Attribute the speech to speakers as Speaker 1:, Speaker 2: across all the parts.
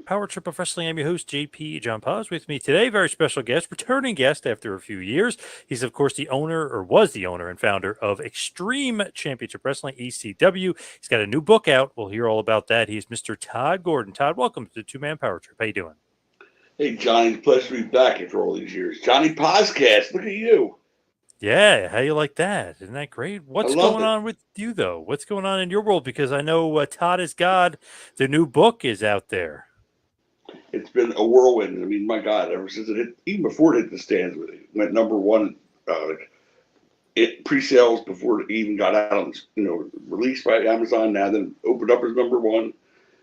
Speaker 1: Power Trip of Wrestling. I'm your host, JP John Paz. With me today, very special guest, returning guest after a few years. He's, of course, the owner, or was the owner and founder of Extreme Championship Wrestling, ECW. He's got a new book out. We'll hear all about that. He's Mr. Todd Gordon. Todd, welcome to the Two Man Power Trip. How you doing?
Speaker 2: Hey, Johnny, pleasure to be back after all these years. Johnny Podcast, look at you.
Speaker 1: Yeah, how you like that? Isn't that great?
Speaker 2: I
Speaker 1: What's
Speaker 2: love
Speaker 1: going
Speaker 2: it.
Speaker 1: on with you, though? What's going on in your world? Because I know Todd is God. The new book is out there.
Speaker 2: It's been a whirlwind. I mean, my God, ever since it hit, even before it hit the stands, it went number one. It pre-sales before it even got out on, released by Amazon. Now then opened up as number one.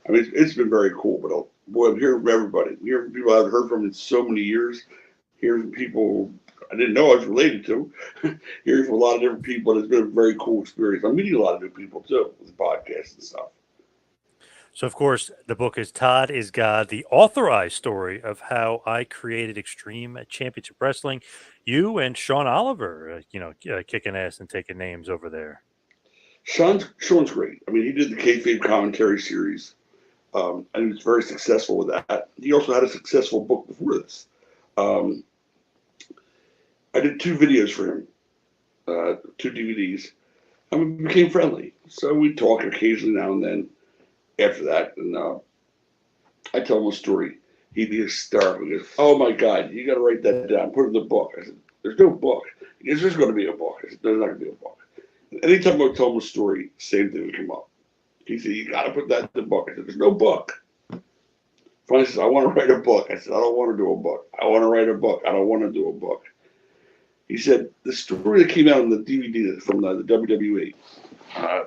Speaker 2: I mean, it's been very cool. But boy, I'm hearing from everybody. I'm hearing from people I haven't heard from in so many years. Hearing from people I didn't know I was related to. Hearing from a lot of different people. It's been a very cool experience. I'm meeting a lot of new people too with the podcast and stuff.
Speaker 1: So, of course, the book is Todd is God, the authorized story of how I created Extreme Championship Wrestling. You and Sean Oliver, kicking ass and taking names over there.
Speaker 2: Sean's great. I mean, he did the kayfabe commentary series, and he was very successful with that. He also had a successful book before this. Um, I did two videos for him, two DVDs, and we became friendly. So we talk occasionally now and then after that, and I tell him a story. He'd be hysterical. He goes, "Oh my God, you got to write that down. Put it in the book." I said, "There's no book." He goes, "There's going to be a book." I said, "There's not going to be a book." Anytime I tell him a story, same thing would come up. He said, "You got to put that in the book." I said, "There's no book." Finally, he says, "I want to write a book." I said, "I don't want to do a book. I want to write a book. I don't want to do a book." He said, "The story that came out on the DVD from the WWE, uh,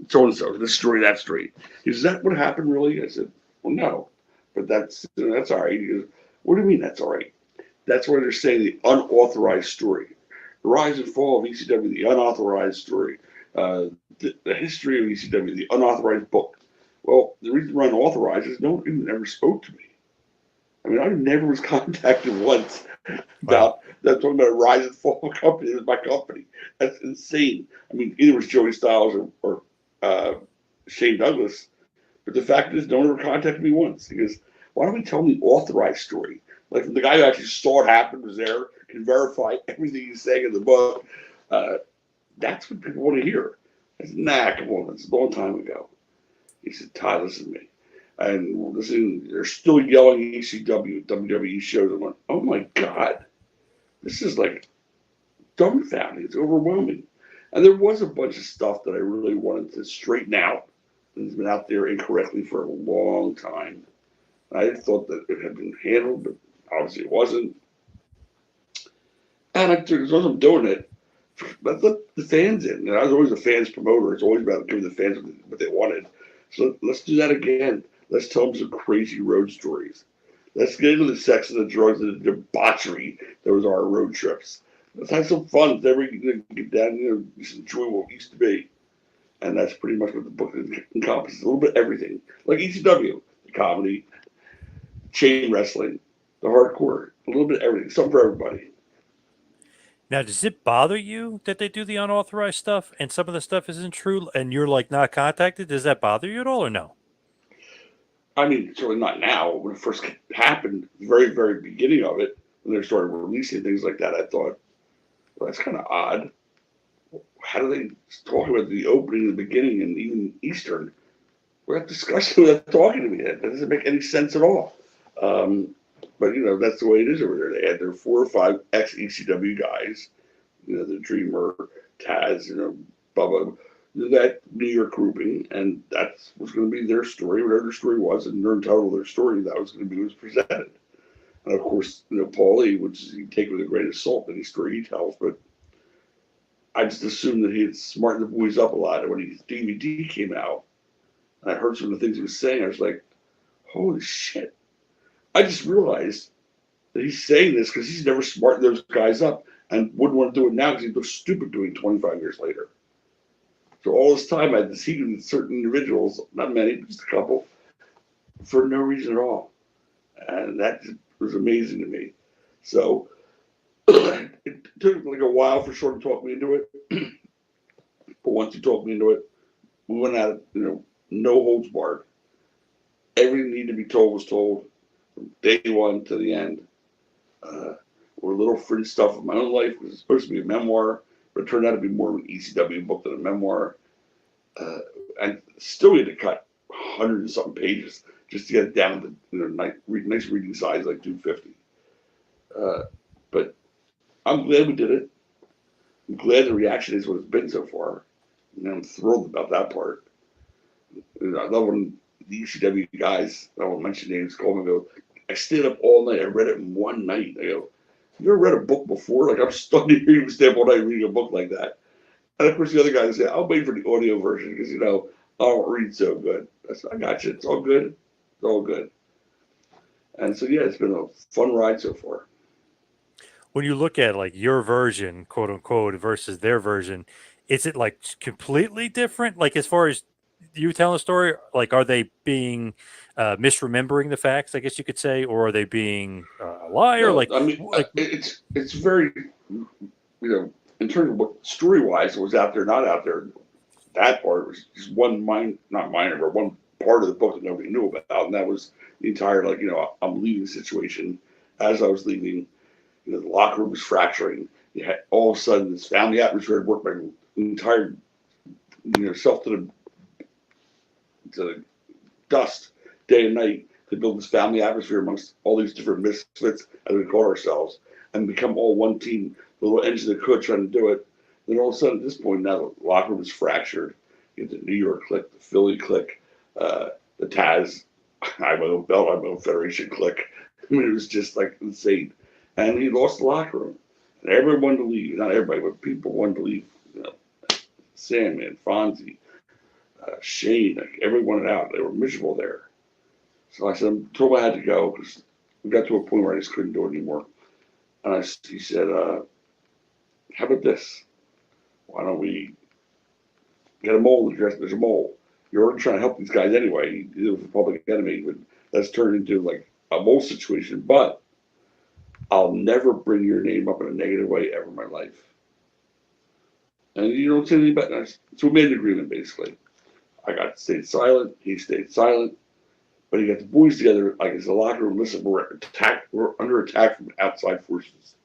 Speaker 2: so and so, this story, that story. Is that what happened really?" I said, "Well, no, but that's all right." He goes, "What do you mean that's all right?" That's where they're saying the unauthorized story, the rise and fall of ECW, the unauthorized story, the history of ECW, the unauthorized book. Well, the reason we're unauthorized is no one even ever spoke to me. I mean, I never was contacted once
Speaker 1: Wow.
Speaker 2: about that talking about a rise and fall of a company. It was my company. That's insane. I mean, either it was Joey Styles or Shane Douglas, but the fact is, no one ever contacted me once. He goes, "Why don't we tell them the authorized story? Like the guy who actually saw it happen, was there, can verify everything he's saying in the book. Uh, that's what people want to hear." I said, "Nah, come on, it's a long time ago." He said, "Todd, listen to me." And listen, they're still yelling ECW at WWE shows. I'm like, "Oh my God, this is like dumbfounding. It's overwhelming." And there was a bunch of stuff that I really wanted to straighten out. And it's been out there incorrectly for a long time. I thought that it had been handled, but obviously it wasn't. And as long as I'm doing it, let's let the fans in. And I was always a fans promoter. It's always about giving the fans what they wanted. So let's do that again. Let's tell them some crazy road stories. Let's get into the sex and the drugs and the debauchery that was our road trips. Let's have some fun. Let's get down, just enjoy what used to be. And that's pretty much what the book encompasses. A little bit of everything. Like ECW, the comedy, chain wrestling, the hardcore, a little bit of everything. Something for everybody.
Speaker 1: Now, does it bother you that they do the unauthorized stuff and some of the stuff isn't true and you're like not contacted? Does that bother you at all or no?
Speaker 2: I mean, certainly not now. When it first happened, the very, very beginning of it, when they started releasing things like that, I thought, well, that's kind of odd. How do they talk about the opening, the beginning, and even Eastern? We're not discussing without talking to me. That doesn't make any sense at all. Um, but, that's the way it is over there. They had their 4 or 5 ex ECW guys, the Dreamer, Taz, Bubba, that New York grouping, and that was going to be their story, whatever their story was, and they're entitled to their story. That was going to be what was presented. And of course, Paulie, which you take with a grain of salt, any story he tells, but I just assumed that he had smartened the boys up a lot. And when his DVD came out, and I heard some of the things he was saying, I was like, holy shit. I just realized that he's saying this because he's never smartened those guys up and wouldn't want to do it now because he'd look stupid doing it 25 years later. So all this time I had deceived with certain individuals, not many, but just a couple, for no reason at all. And that was amazing to me. So it took like a while for Short to talk me into it. But once he talked me into it, we went at it, no holds barred. everything needed to be told was told from day one to the end. Or little fringe stuff of my own life. It was supposed to be a memoir, but it turned out to be more of an ECW book than a memoir. And still had to cut 100 and something pages just to get it down to nice reading size like 250. But I'm glad we did it. I'm glad the reaction is what it's been so far. And I'm thrilled about that part. I love when the ECW guys, I won't mention names, call me and go, I stayed up all night. I read it in one night. I go, you ever read a book before? Like, I'm stunned to hear you stay up all night reading a book like that. And of course, the other guys say, I'll wait for the audio version because, I don't read so good. I got you. It's all good. It's all good. And so, yeah, it's been a fun ride so far.
Speaker 1: When you look at like your version, quote unquote, versus their version, is it like completely different? Like as far as you telling a story, like are they being misremembering the facts? I guess you could say, or are they being a liar?
Speaker 2: No,
Speaker 1: Like,
Speaker 2: I mean,
Speaker 1: like
Speaker 2: it's very, in terms of what story wise was out there, not out there. That part was just not minor, but one part of the book that nobody knew about, and that was the entire I'm leaving situation. As I was leaving, the locker room was fracturing. You had all of a sudden this family atmosphere had worked my entire self to the dust day and night to build this family atmosphere amongst all these different misfits, as we call ourselves, and become all one team. The little engine that could trying to do it. Then all of a sudden, at this point, now the locker room is fractured. You get the New York clique, the Philly clique, the Taz, I'm a belt, I'm a Federation clique. I mean, it was just like insane. And he lost the locker room. And everyone wanted to leave. Not everybody, but people wanted to leave. Sandman, Fonzie, Shane, like everyone wanted out. They were miserable there. So I said, I'm told I had to go because we got to a point where I just couldn't do it anymore. And he said, how about this? Why don't we get a mole address? There's a mole. You're already trying to help these guys anyway. It was a public enemy, but that's turned into like a mole situation. But I'll never bring your name up in a negative way ever in my life. And you don't say anything about that. So we made an agreement basically. I stayed silent. He stayed silent. But he got the boys together, like as a locker room. Listen, we're under attack from outside forces.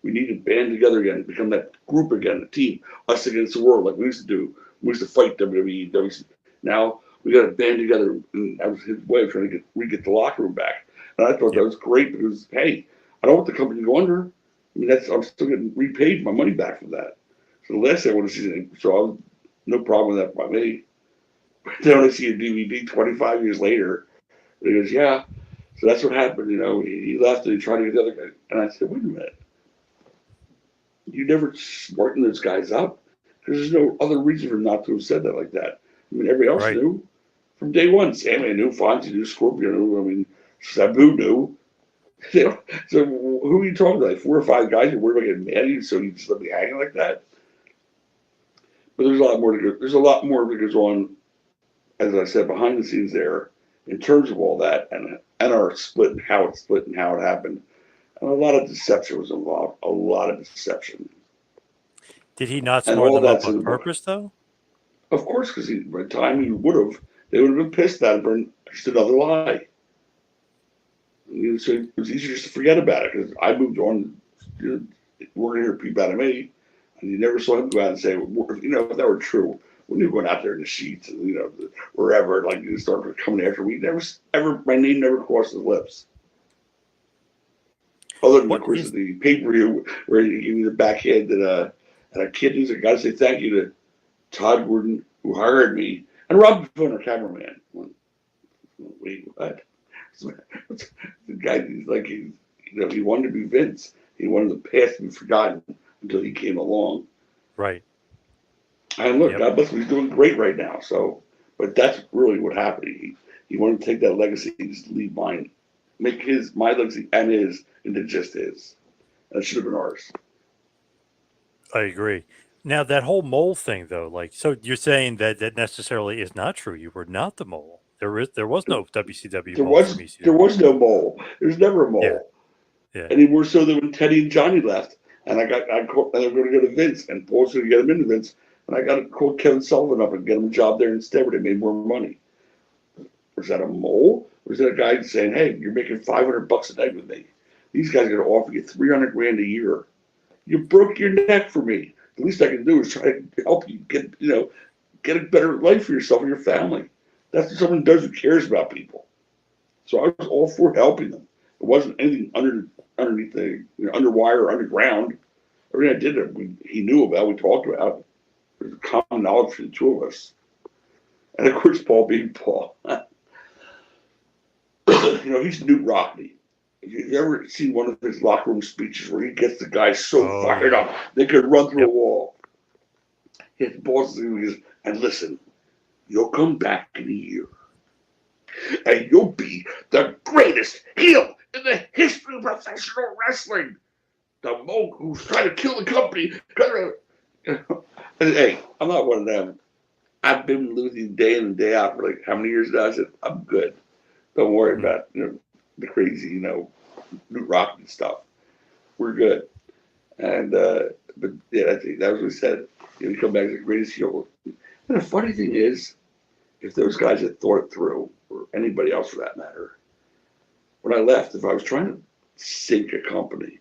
Speaker 2: We need to band together again, become that group again, a team, us against the world, like we used to do. We used to fight WWE, WC. Now we got to band together, and that was his way of trying to get the locker room back. And I thought that was great because, hey, I don't want the company to go under. I mean, I'm still getting repaid my money back for that. So the last thing I want to see, so no problem with that by me. But then when I see a DVD 25 years later, and he goes, yeah. So that's what happened. He left and he tried to get the other guy. And I said, wait a minute. You never smarten those guys up because there's no other reason for him not to have said that like that. I mean, everybody else knew from day one. Sammy knew, Fonzie knew, Scorpio knew. I mean, Sabu knew. So who are you talking to? Like 4 or 5 guys who worried about getting mad at you, so you just let me hanging like that? But there's a lot more to go. There's a lot more that goes on, as I said, behind the scenes there, in terms of all that and our split and how it split and how it happened. And a lot of deception was involved. A lot of deception.
Speaker 1: did he not
Speaker 2: And
Speaker 1: smarten
Speaker 2: all
Speaker 1: them up
Speaker 2: that's
Speaker 1: on
Speaker 2: in the book.
Speaker 1: purpose though?
Speaker 2: Of course, because by the time he would have, they would have been pissed at him for just another lie. So it was easier just to forget about it because I moved on. We're going to hear people out of me, and you never saw him go out and say, if that were true, when you went out there in the sheets, and, wherever, like you started coming after me, my name never crossed his lips. Other than, of course, the pay-per-view where he gave me the backhand and a kid who's got to say thank you to Todd Gordon, who hired me, and Rob Boone, our cameraman. Wait, what? The guy, he's like, he wanted to be Vince. He wanted the past to be forgotten until he came along.
Speaker 1: Right.
Speaker 2: And look, God bless him, he's doing great right now. So, but that's really what happened. He wanted to take that legacy and just leave mine, make my legacy and his into just his. And it should have been ours.
Speaker 1: I agree. Now that whole mole thing, though, like, so you're saying that that necessarily is not true. You were not the mole. There was no WCW mole from ECW.
Speaker 2: There was no mole. There's never a mole.
Speaker 1: Yeah.
Speaker 2: Any more so than when Teddy and Johnny left, and I called, and they were going to go to Vince, and Paul's going to get him into Vince, and I got to call Kevin Sullivan up and get him a job there instead, where they made more money. Was that a mole? Was there a guy saying, "Hey, you're making $500 a night with me. These guys are going to offer you 300 grand a year. You broke your neck for me. The least I can do is try to help you get a better life for yourself and your family." That's what someone does who cares about people. So I was all for helping them. It wasn't anything underneath the underwire or underground. Everything I did, he knew about. We talked about. There's common knowledge for the two of us. And of course, Paul being Paul. He's Newt Rockney. If you've ever seen one of his locker room speeches where he gets the guys so fired up they could run through a wall. His boss is, and listen, you'll come back in a year, and you'll be the greatest heel in the history of professional wrestling. The monk who's trying to kill the company. And hey, I'm not one of them. I've been losing day in and day out for like how many years now? I said, I'm good. Don't worry about the crazy, Newt Rockman stuff. We're good. And but yeah, that was what he said. You come back as the greatest heel. And the funny thing is, if those guys had thought it through, or anybody else for that matter, when I left, if I was trying to sink a company,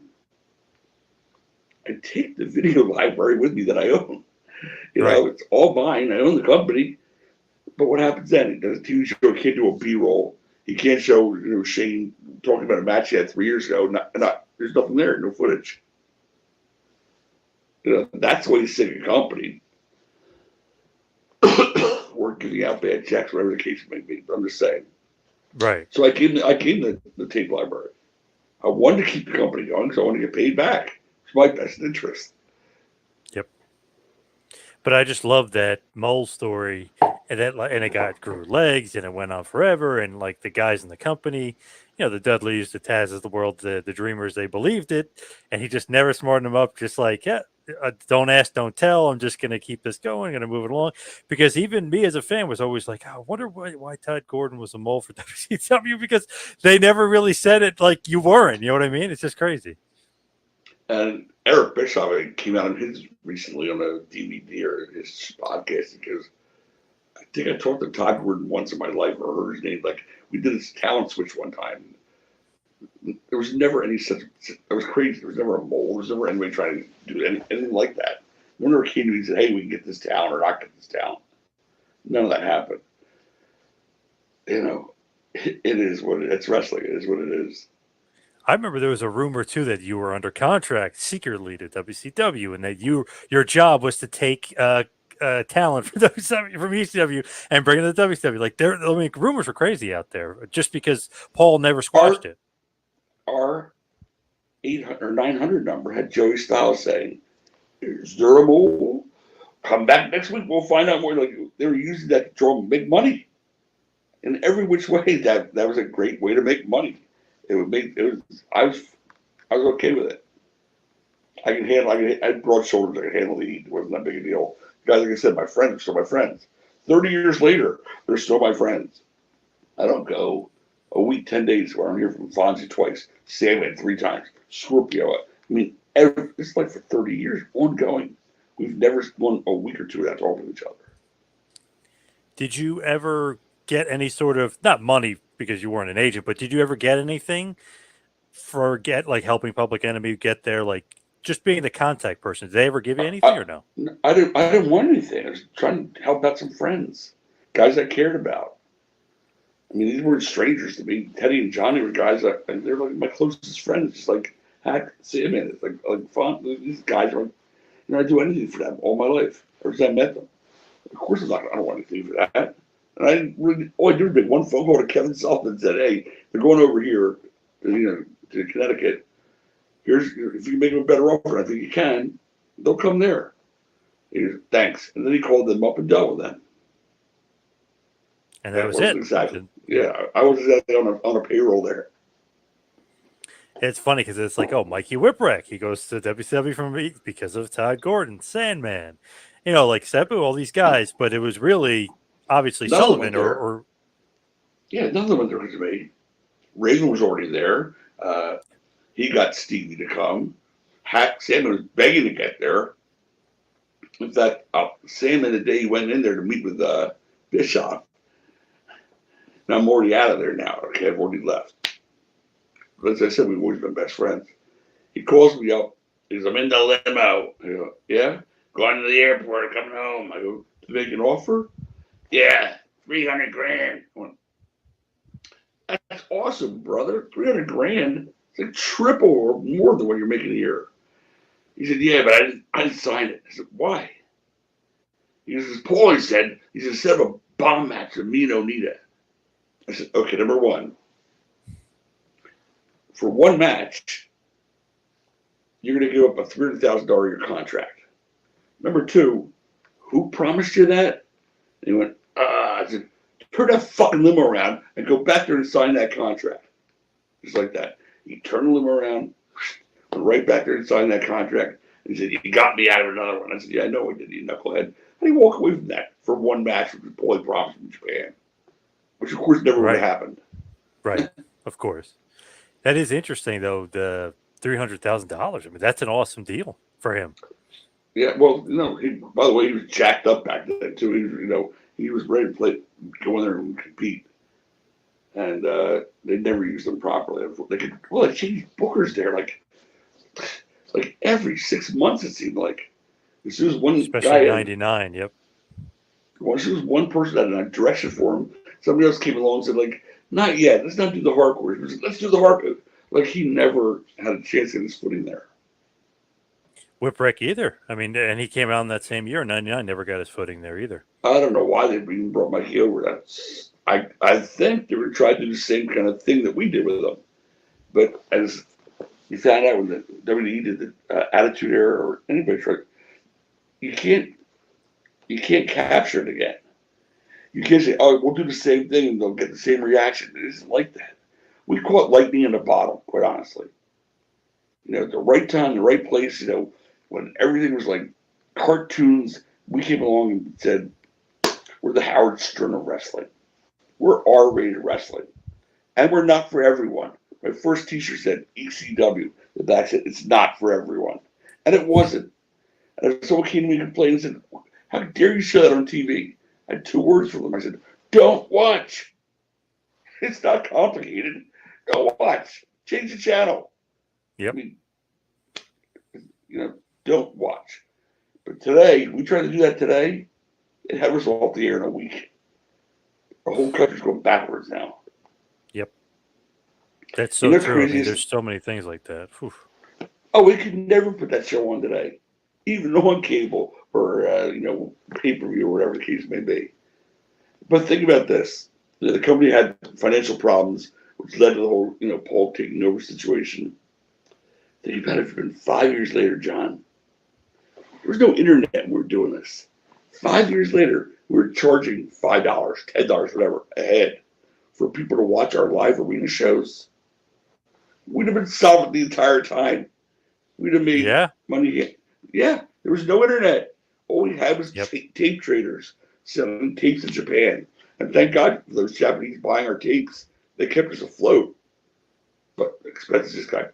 Speaker 2: I'd take the video library with me that I own. It's all mine. I own the company. But what happens then? He does a TV show. He can't do a B-roll. He can't show Shane talking about a match he had 3 years ago. There's nothing there. No footage. That's the way you sink a company. Or giving out bad checks, whatever the case may be. But I'm just saying.
Speaker 1: Right.
Speaker 2: So I gave the tape library. I wanted to keep the company going because I wanted to get paid back. It's my best interest.
Speaker 1: Yep. But I just love that Mole story, and it grew legs, and it went on forever, and like the guys in the company, the Dudleys, the Taz's of the world, the Dreamers, they believed it, and he just never smartened them up. Just like, don't ask, don't tell. I'm just going to keep this going, going to move it along. Because even me as a fan was always like, I wonder why Todd Gordon was a mole for WCW, because they never really said it like you weren't. You know what I mean? It's just crazy.
Speaker 2: And Eric Bischoff came out on his recently on a DVD or his podcast because I think I talked to Todd Gordon once in my life or heard his name. Like we did this talent switch one time. There was never any such. It was crazy. There was never a mole. There was never anybody trying to do anything like that. No one ever came to me and said, "Hey, we can get this talent or not get this talent." None of that happened. It is what it's wrestling. It is what it is.
Speaker 1: I remember there was a rumor too that you were under contract secretly to WCW, and that your job was to take talent from ECW and bring it to WCW. Like rumors were crazy out there just because Paul never squashed it.
Speaker 2: Our 800 or 900 number had Joey Styles saying, "Is there a mole? Come back next week. We'll find out more." Like they were using that to draw big money in every which way. That was a great way to make money. I was okay with it. I had broad shoulders. I could handle the heat. It wasn't that big a deal. Guys, like I said, my friends are still my friends. 30 years later, they're still my friends. I don't go a week, 10 days where I'm here from Fonzie twice, Sandman 3 times, Scorpio. I mean, it's like for 30 years, ongoing. We've never gone a week or two without talking to each other.
Speaker 1: Did you ever get any sort of, not money because you weren't an agent, but did you ever get anything for helping Public Enemy get there, like just being the contact person? Did they ever give you anything or no?
Speaker 2: I didn't want anything. I was trying to help out some friends, guys I cared about. I mean, these weren't strangers to me. Teddy and Johnny were guys they're like my closest friends. Just like Hack, Sandman. It's like fun. These guys are, I do anything for them all my life. Ever since I met them. Of course, I don't want anything for that. And I didn't really. All I did was make one phone call to Kevin Sullivan and said, "Hey, they're going over here, to Connecticut. If you can make them a better offer, I think you can. They'll come there." He goes, "Thanks." And then he called them up and dealt with them.
Speaker 1: And that was it.
Speaker 2: Exactly. Yeah, I was exactly on a payroll there.
Speaker 1: It's funny because it's like, Mikey Whipwreck, he goes to WCW because of Todd Gordon, Sandman, like Seppu, all these guys. But it was really obviously Sullivan or
Speaker 2: yeah, none of them went there because of me. Raven was already there. He got Stevie to come. Sandman was begging to get there. In fact, Sandman, the day he went in there to meet with Bischoff, And I'm already out of there now. Okay, I've already left. But as I said, we've always been best friends. He calls me up. He goes, I'm in the limo. I go, yeah? Going to the airport, coming home. I go, to make an offer? Yeah, 300 grand. I went, that's awesome, brother. 300 grand? It's like triple or more than what you're making here. He said, yeah, but I didn't sign it. I said, why? He says, Paulie said, he said, set up a bomb match with me and Onita. I said, okay, number one, for one match, you're going to give up a $300,000 a year contract. Number two, who promised you that? And he went, I said, turn that fucking limo around and go back there and sign that contract. Just like that. He turned the limo around, went right back there and signed that contract. And he said, you got me out of another one. I said, yeah, I know I did, you knucklehead. And he walked away from that for one match with Paulie promised in Japan, which of course never would have happened.
Speaker 1: Right, of course. That is interesting, though, the $300,000. I mean, that's an awesome deal for him.
Speaker 2: Yeah, well, by the way, he was jacked up back then, too. He was ready to go in there and compete. And they never used him properly. They changed bookers there like every 6 months, it seemed like. As soon as one
Speaker 1: Especially
Speaker 2: guy,
Speaker 1: 99, yep.
Speaker 2: As soon as one person had a direction for him, somebody else came along and said, like, not yet, let's not do the hardcore. He was like, let's do the hardcore. Like, he never had a chance in his footing there.
Speaker 1: Whipwreck either. I mean, and he came out in that same year, 99, never got his footing there either.
Speaker 2: I don't know why they even brought Mikey over. I think they were trying to do the same kind of thing that we did with them. But as you found out when the WWE did the Attitude Era or anybody tried, you can't capture it again. You can't say, oh, we'll do the same thing and they'll get the same reaction. It isn't like that. We call it lightning in a bottle, quite honestly. At the right time, the right place, when everything was like cartoons, we came along and said, we're the Howard Stern of wrestling. We're R-rated wrestling. And we're not for everyone. My first t-shirt said ECW. The back said, it's not for everyone. And it wasn't. And if someone came to me and complained and said, how dare you show that on TV? I had 2 words for them. I said, don't watch. It's not complicated. Don't watch. Change the channel.
Speaker 1: Yep.
Speaker 2: I mean, don't watch. But today, we tried to do that today, it had us off the air in a week. The whole country's going backwards now.
Speaker 1: Yep. That's so true. I mean, there's so many things like that. Whew.
Speaker 2: Oh, we could never put that show on today, even on cable or pay-per-view or whatever the case may be. But think about this: the company had financial problems, which led to the whole Paul taking over situation. Think about it. It's been 5 years later, John. There was no internet when we were doing this. 5 years later, we were charging $5, $10, whatever, a head for people to watch our live arena shows. We'd have been solid the entire time. We'd have made money. Yeah, there was no internet. All we had was tape traders selling tapes in Japan. And thank God for those Japanese buying our tapes. They kept us afloat. But expenses just got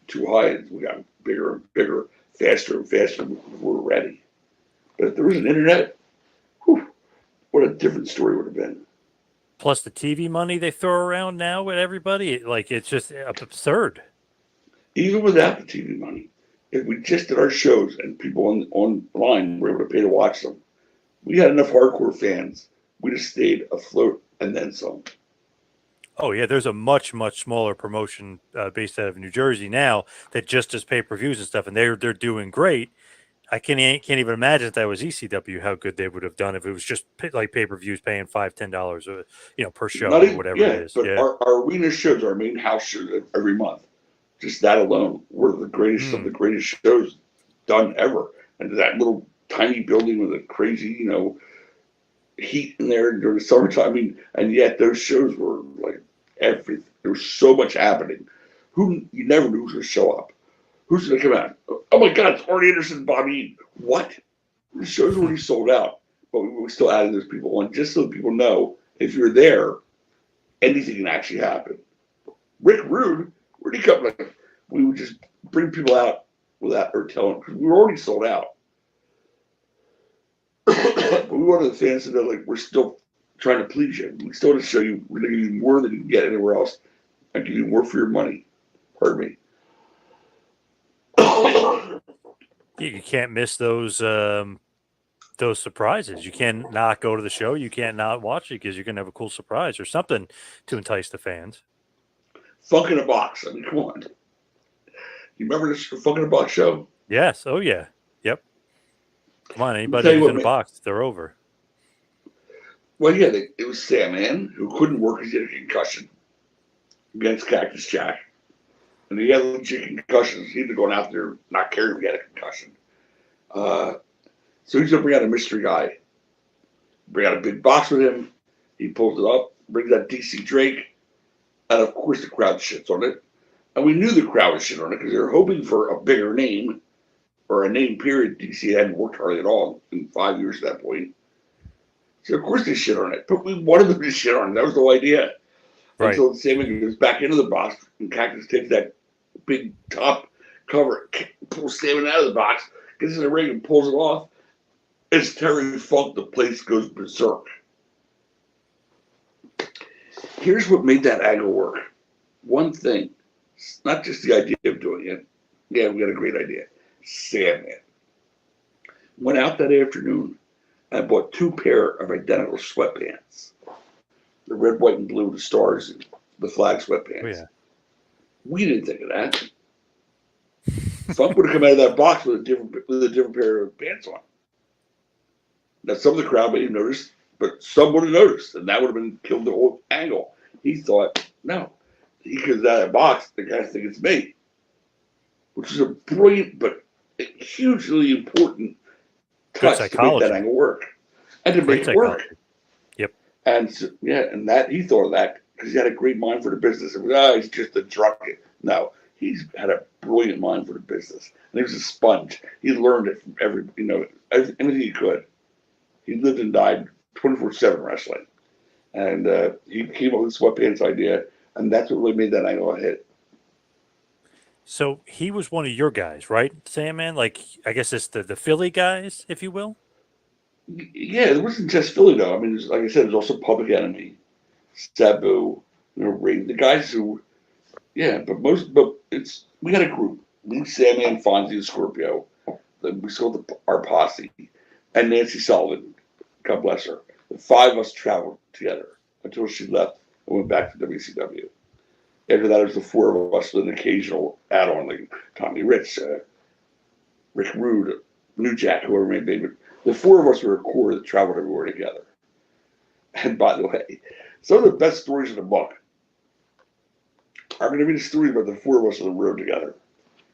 Speaker 2: too high, and we got bigger and bigger, faster and faster before we were ready. But if there was an internet, what a different story would have been.
Speaker 1: Plus the TV money they throw around now with everybody, it's just absurd.
Speaker 2: Even without the TV money, if we just did our shows and people online were able to pay to watch them, we had enough hardcore fans. We just stayed afloat and then some.
Speaker 1: Oh, yeah, there's a much, much smaller promotion based out of New Jersey now that just does pay-per-views and stuff, and they're doing great. I can't even imagine if that was ECW, how good they would have done if it was just like pay-per-views paying $5, $10 per show or whatever it is.
Speaker 2: But our arena shows, our main house shows every month, just that alone, were the greatest of the greatest shows done ever. And that little tiny building with a crazy, heat in there during the summertime. I mean, and yet those shows were like everything. There was so much happening. You never knew who was going to show up. Who's going to come out? Oh my God, it's Arn Anderson and Bobby Eaton. What? The show's already sold out, but we still added those people on just so that people know if you're there, anything can actually happen. Rick Rude, where'd he come from? We would just bring people out without or tell them because we were already sold out. But we wanted the fans to know, like, we're still trying to please you. We still want to show you we're going to give you more than you can get anywhere else. I give you more for your money. Pardon me.
Speaker 1: You can't miss those surprises. You can't not go to the show. You can't not watch it because you're going to have a cool surprise or something to entice the fans.
Speaker 2: Funk in a Box. I mean, come on. You remember this Funk in a Box show?
Speaker 1: Yes. Oh, yeah. Yep. Come on.
Speaker 2: I'll
Speaker 1: Anybody
Speaker 2: tell you
Speaker 1: who's
Speaker 2: what,
Speaker 1: in a
Speaker 2: man.
Speaker 1: box, they're over.
Speaker 2: Well, yeah, it was Sandman who couldn't work because he had a concussion against Cactus Jack. And he had legit concussions. He'd have gone out there not caring if he had a concussion. So he's going to bring out a mystery guy. Bring out a big box with him. He pulls it up, brings out DC Drake. And of course the crowd shits on it. And we knew the crowd was shit on it because they were hoping for a bigger name or a name period. DC hadn't worked hardly at all in 5 years at that point. So of course they shit on it. But we wanted them to shit on it. That was the whole idea.
Speaker 1: Right.
Speaker 2: Until Sammy goes back into the box and Cactus takes that big top cover, pulls Sammy out of the box, gets in the ring and pulls it off. It's Terry Funk. The place goes berserk. Here's what made that angle work. One thing, not just the idea of doing it. Yeah, we got a great idea. Sandman went out that afternoon and bought 2 pair of identical sweatpants. The red, white, and blue, the stars, and the flag sweatpants.
Speaker 1: Oh, yeah.
Speaker 2: We didn't think of that. Funk would have come out of that box with a different pair of pants on. Now, some of the crowd may have noticed, but some would have noticed, and that would have been killed the whole angle. He thought, no, he comes out of that box, the guys think it's me, which is a brilliant but hugely important touch to make that angle work and to make it work.
Speaker 1: Yep.
Speaker 2: And so, yeah, and that he thought of that because he had a great mind for the business. And he's just a drunk. No, he's had a brilliant mind for the business, and he was a sponge. He learned it from anything he could. He lived and died 24/7 wrestling, and he came up with the sweatpants idea, and that's what really made that angle a hit.
Speaker 1: So he was one of your guys, right, Sandman? Like, I guess it's the Philly guys, if you will.
Speaker 2: Yeah, it wasn't just Philly though. I mean, like I said, there's also Public Enemy, Sabu, Ray, the guys who, yeah. But we had a group. Me, Sandman, Fonzie, and Scorpio. We still our posse, and Nancy Sullivan. God bless her. The 5 of us traveled together until she left and went back to WCW. After that, it was the 4 of us with an occasional add-on like Tommy Rich, Rick Rude, New Jack, whoever may be. But the 4 of us were a core that traveled everywhere together. And by the way, some of the best stories in the book are going to be the stories about the 4 of us on the road together.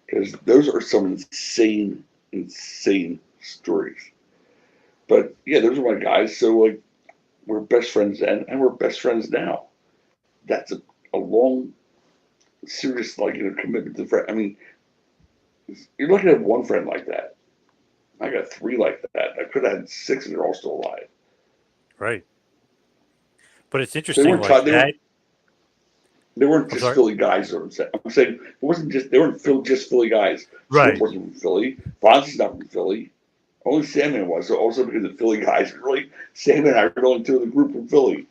Speaker 2: Because those are some insane, insane stories. But yeah, those are my guys. So like, we're best friends then, and we're best friends now. That's a long, serious commitment to friend. I mean, you're lucky to have one friend like that. I got 3 like that. I could have had 6, and they're all still alive.
Speaker 1: Right. But it's interesting.
Speaker 2: They weren't just Philly guys. I'm saying it wasn't just they weren't just Philly guys.
Speaker 1: Right.
Speaker 2: Skip wasn't from Philly. Fonzie's not from Philly. Only Sandman was. So also because the Philly guys really, Sandman and I were only 2 of the group from Philly.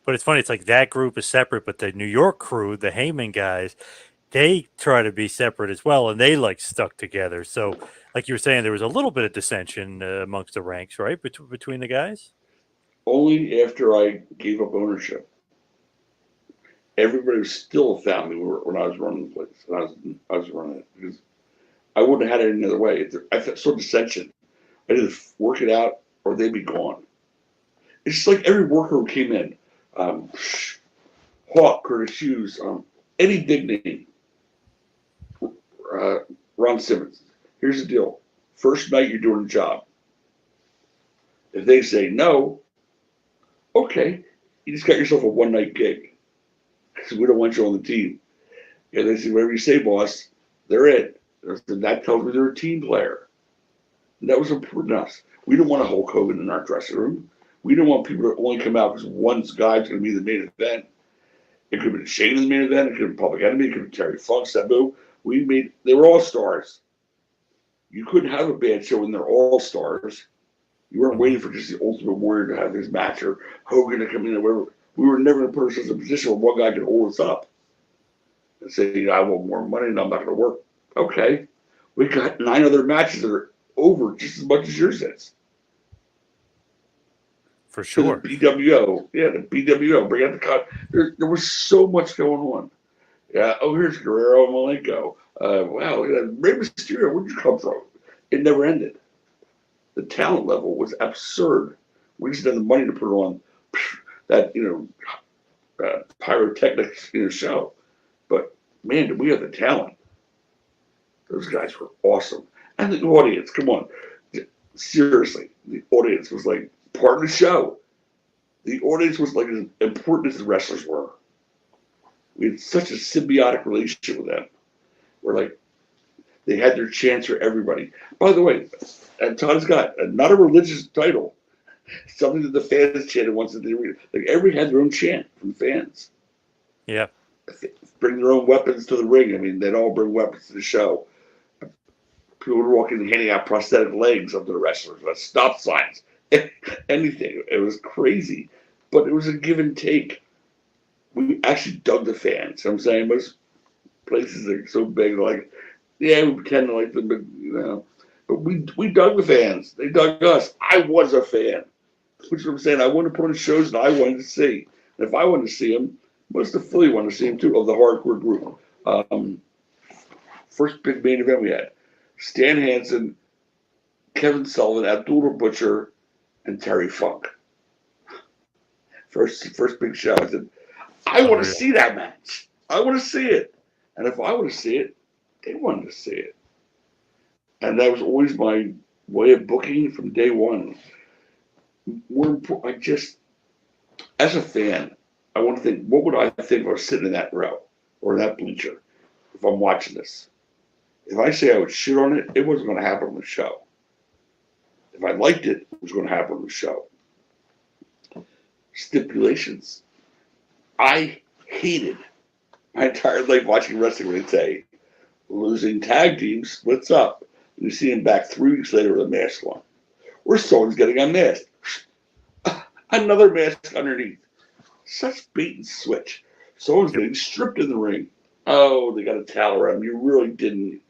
Speaker 1: But it's funny. It's like that group is separate, but the New York crew, the Heyman guys, they try to be separate as well, and they like stuck together. So, like you were saying, there was a little bit of dissension amongst the ranks, right, between the guys.
Speaker 2: Only after I gave up ownership. Everybody still found me when I was running the place. And I was running it because I wouldn't have had it any other way. I saw dissension. I either work it out or they'd be gone. It's just like every worker who came in, Hawk, Curtis Hughes, any big name, Ron Simmons. Here's the deal. First night you're doing the job. If they say no, okay, you just got yourself a one-night gig. Because we don't want you on the team. And they say, whatever you say, boss, they're it. And that tells me they're a team player. And that was important to us. We don't want a Hulk Hogan in our dressing room. We don't want people to only come out because one guy's going to be the main event. It could have been Shane in the main event. It could have been Public Enemy. It could have been Terry Funk, Sabu. They were all stars. You couldn't have a bad show when they're all stars. You weren't
Speaker 1: Hmm.
Speaker 2: waiting for just the Ultimate Warrior to have this match or Hogan to come in or whatever. We were never in a person in a position where one guy could hold us up and say, I want more money and I'm not going to work. Okay. We got 9 other matches that are over just as much as yours is.
Speaker 1: For
Speaker 2: To the
Speaker 1: sure.
Speaker 2: BWO. Yeah, the BWO. Bring out the cut. There was so much going on. Yeah. Oh, here's Guerrero and Malenko. Wow, look at that. Rey Mysterio, where'd you come from? It never ended. The talent level was absurd. We just had the money to put on that, pyrotechnics, show. But man, did we have the talent. Those guys were awesome. And the audience, come on. Seriously, the audience was like part of the show. The audience was like as important as the wrestlers were. We had such a symbiotic relationship with them. We're like, they had their chance for everybody. By the way, and Todd's got not a religious title, something that the fans chanted once that they read. Like everybody had their own chant from fans.
Speaker 1: Yeah.
Speaker 2: Bring their own weapons to the ring. I mean, they'd all bring weapons to the show. People were walking handing out prosthetic legs up to the wrestlers, stop signs, anything. It was crazy, but it was a give and take. We actually dug the fans. You know what I'm saying? Most places are so big, like, yeah, we pretend to like them, but we dug the fans. They dug us. I was a fan, which is what I'm saying. I wanted to put on shows that I wanted to see. And if I wanted to see them, most of Philly wanted to see them too, of the hardcore group. First big main event we had Stan Hansen, Kevin Sullivan, Abdul the Butcher, and Terry Funk. First big show. I said, I want to
Speaker 1: Unreal.
Speaker 2: see that match. I want to see it. And if I want to see it, they wanted to see it. And that was always my way of booking from day one. More important, as a fan, I want to think, what would I think if I was sitting in that row or that bleacher if I'm watching this? If I say I would shit on it, it wasn't going to happen on the show. If I liked it, it was going to happen on the show. Stipulations. I hated my entire life watching wrestling when they say losing tag team splits up. And you see him back 3 weeks later with a mask on. Or someone's getting unmasked. Another mask underneath. Such bait and switch. Someone's
Speaker 1: Yep.
Speaker 2: getting stripped in the ring. Oh, they got a towel around him. You really didn't.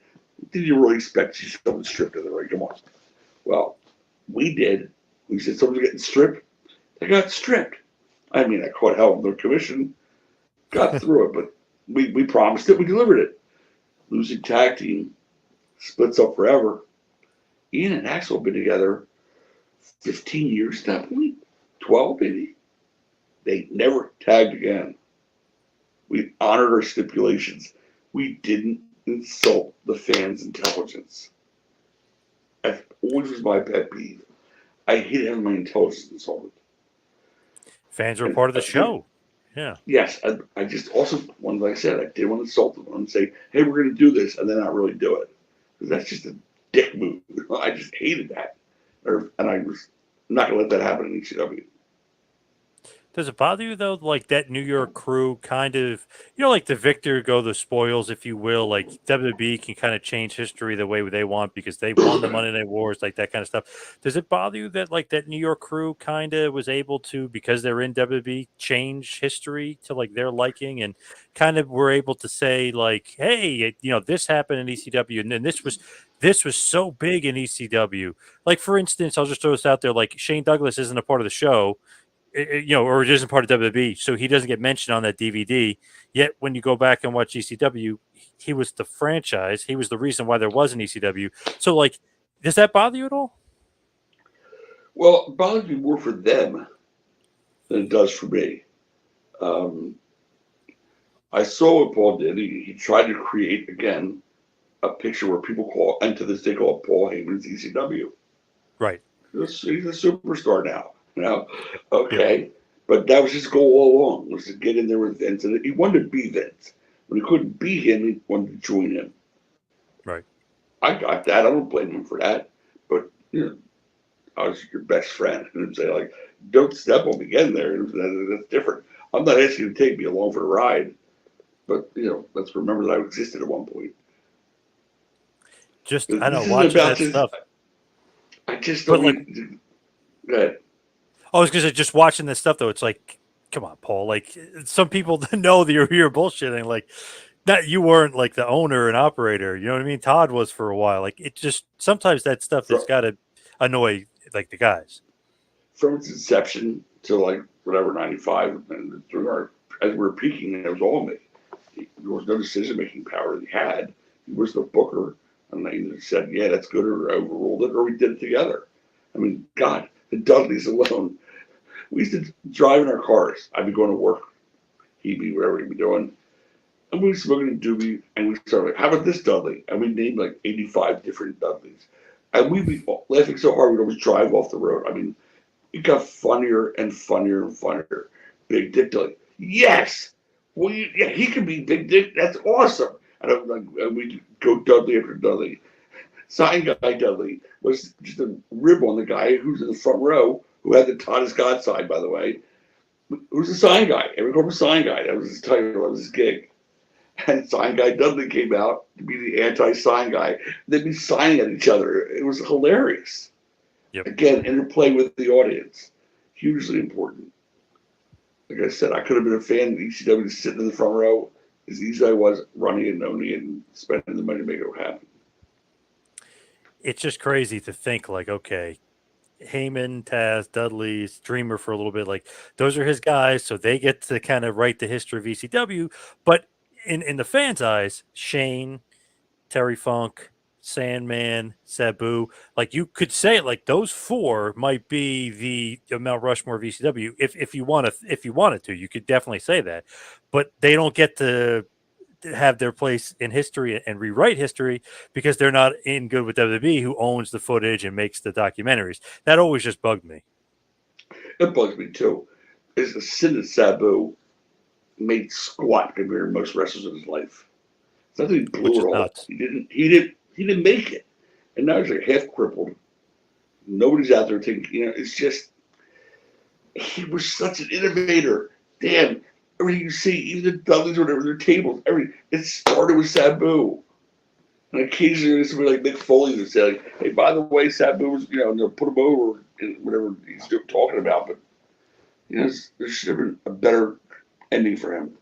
Speaker 2: Did you really expect to see someone stripped in the ring? Come on. Well, we did. We said someone's getting stripped. They got stripped. I mean, I caught hell with no commission. Got through it, but we promised it. We delivered it. Losing tag team splits up forever. Ian and Axel have been together 15 years at that point. 12 maybe. They never tagged again. We honored our stipulations. We didn't insult the fans' intelligence. That always was my pet peeve. I hate having my intelligence insulted.
Speaker 1: Fans were
Speaker 2: And
Speaker 1: part of the
Speaker 2: again,
Speaker 1: show. Yeah.
Speaker 2: yes, I just also, like I said, I didn't want to insult them and say, hey, we're going to do this, and then not really do it. Because that's just a dick move. I just hated that. And I was not going to let that happen in ECW.
Speaker 1: Does it bother you though, like that New York crew kind of, like the victor go the spoils, if you will, like WWE can kind of change history the way they want because they won the Monday Night Wars, like that kind of stuff. Does it bother you that like that New York crew kind of was able to, because they're in WWE, change history to like their liking and kind of were able to say like, hey, this happened in ECW and then this was so big in ECW. Like for instance, I'll just throw this out there, like Shane Douglas isn't a part of the show or it isn't part of WWE, so he doesn't get mentioned on that DVD. Yet when you go back and watch ECW, he was the franchise. He was the reason why there was an ECW. So, like, does that bother you at all?
Speaker 2: Well, it bothers me more for them than it does for me. Um, I saw what Paul did. He tried to create, again, a picture where people call, and to this day call Paul Heyman's ECW.
Speaker 1: Right.
Speaker 2: He's a superstar now.
Speaker 1: Yep.
Speaker 2: Okay, but that was his goal all along, was to get in there with Vince, and he wanted to be Vince. When he couldn't be him, he wanted to join him.
Speaker 1: Right.
Speaker 2: I got that. I don't blame him for that. But I was your best friend, and say like, don't step on me again. That's different. I'm not asking you to take me along for the ride, but let's remember that I existed at one point.
Speaker 1: Just I know
Speaker 2: This isn't
Speaker 1: watching
Speaker 2: about
Speaker 1: that
Speaker 2: just.
Speaker 1: stuff,
Speaker 2: I just
Speaker 1: but
Speaker 2: don't
Speaker 1: like
Speaker 2: mean. Good.
Speaker 1: I was gonna say, just watching this stuff though, it's like, come on, Paul. Like some people know that you're bullshitting. Like that you weren't like the owner and operator. You know what I mean? Todd was for a while. Like it just sometimes that stuff that's
Speaker 2: From,
Speaker 1: got to annoy like the guys.
Speaker 2: from its inception to like whatever 95, and during our as we were peaking, it was all me. There was no decision making power that he had. He was the booker, and they either said, "Yeah, that's good," or overruled it, or we did it together. I mean, God, the Dudleys alone. We used to drive in our cars. I'd be going to work. He'd be wherever he'd be doing. And we were smoking a doobie, and we started like, "How about this Dudley?" And we named like 85 different Dudleys. And we'd be laughing so hard we'd always drive off the road. I mean, it got funnier and funnier and funnier. Big Dick Dudley. Yes! Well, yeah, he can be Big Dick. That's awesome. And we'd go Dudley after Dudley. Sign Guy Dudley was just a rib on the guy who's in the front row, who had the Todd God side, by the way. Who's the sign guy? Every called him sign guy. That was his title. That was his gig. And sign guy Dudley came out to be the anti-sign guy. They'd be signing at each other. It was hilarious.
Speaker 1: Yep.
Speaker 2: Again, interplay with the audience, hugely important. Like I said, I could have been a fan of ECW sitting in the front row as easy as I was running and owning and spending the money to make it happen.
Speaker 1: It's just crazy to think like, okay, Heyman, Taz, Dudley's Dreamer for a little bit, like those are his guys, so they get to kind of write the history of ECW. But in the fans' eyes, Shane, Terry Funk, Sandman, Sabu. Like you could say it like those four might be the Mount Rushmore of ECW if you want to if you wanted to. You could definitely say that, but they don't get to have their place in history and rewrite history because they're not in good with WWE, who owns the footage and makes the documentaries. That always just bugged me.
Speaker 2: It bugs me too. Is the sin that Sabu made squat compared to most wrestlers in his life. It's not that he
Speaker 1: Which
Speaker 2: blew
Speaker 1: is
Speaker 2: it all.
Speaker 1: nuts.
Speaker 2: He didn't make it. And now he's like half crippled. Nobody's out there thinking, it's just he was such an innovator. Damn, everything you see, even the Dudleys or whatever, their tables, everything, it started with Sabu. And occasionally there's somebody like Mick Foley that say, like, "Hey, by the way, Sabu was, and they'll put him over in whatever he's talking about." But there should have been a better ending for him.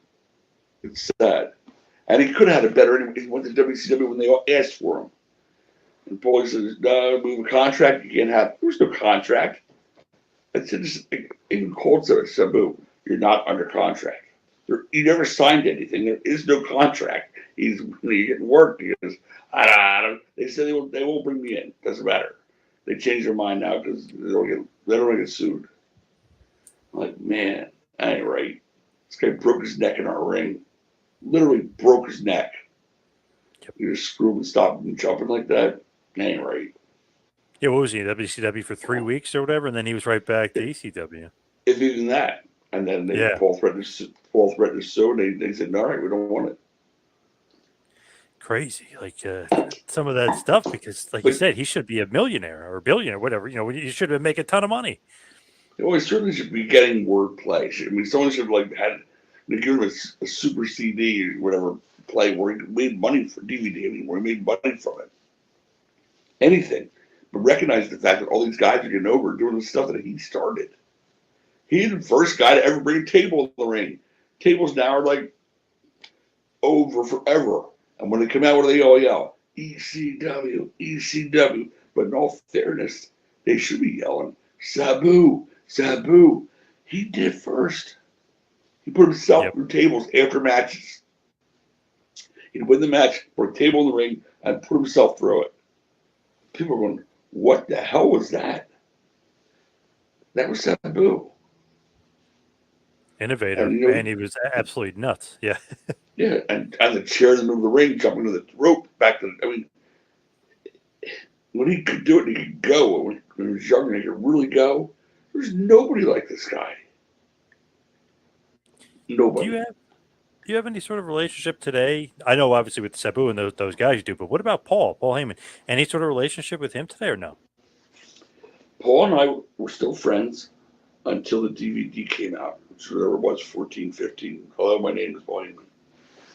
Speaker 2: It's sad, and he could have had a better ending. He went to WCW when they all asked for him, and Foley says, "No, we have a contract. You can't have." There was no contract. That's it. Even called Sabu, "You're not under contract. You never signed anything. There is no contract." He's getting work because I don't. They said they won't bring me in. Doesn't matter. They changed their mind now because they don't get sued. I'm like, man, that ain't right. This guy broke his neck in our ring. Literally broke his neck.
Speaker 1: Yep.
Speaker 2: You just screw him and stop him jumping like that. That ain't right.
Speaker 1: Yeah, what was he? WCW for 3 weeks or whatever, and then he was right back to ECW.
Speaker 2: If even that. And then
Speaker 1: Yeah,
Speaker 2: Paul threatened to sue, and they said, "All right, we don't want it."
Speaker 1: crazy. Like some of that stuff because, like you
Speaker 2: But
Speaker 1: said, he should be a millionaire or a billionaire, whatever. You know, he should have make a ton of money.
Speaker 2: we certainly should be getting wordplay. I mean, someone should have had give him a super CD or whatever play where he made money for DVD. I mean, where he made money from it. Anything, but recognize the fact that all these guys are getting over doing the stuff that he started. He's the first guy to ever bring a table in the ring. Tables now are like over forever. And when they come out, what do they all yell? ECW, ECW. But in all fairness, they should be yelling, Sabu, Sabu. He did first. He put himself
Speaker 1: Yep.
Speaker 2: through tables after matches. He'd win the match, put a table in the ring, and put himself through it. People are going, what the hell was that? That was Sabu.
Speaker 1: Innovator,
Speaker 2: And
Speaker 1: and he was absolutely nuts. Yeah.
Speaker 2: yeah, and the chair in the middle of the ring, jumping to the rope back to. I mean, when he could do it, he could go. When he was younger, he could really go. There's nobody like this guy.
Speaker 1: Do
Speaker 2: Nobody.
Speaker 1: you have any sort of relationship today? I know obviously with Sabu and those guys you do, but what about Paul Heyman? Any sort of relationship with him today or no?
Speaker 2: Paul and I were still friends until the DVD came out, which whatever it was, 14, 15. Hello, my name is Paul Heyman.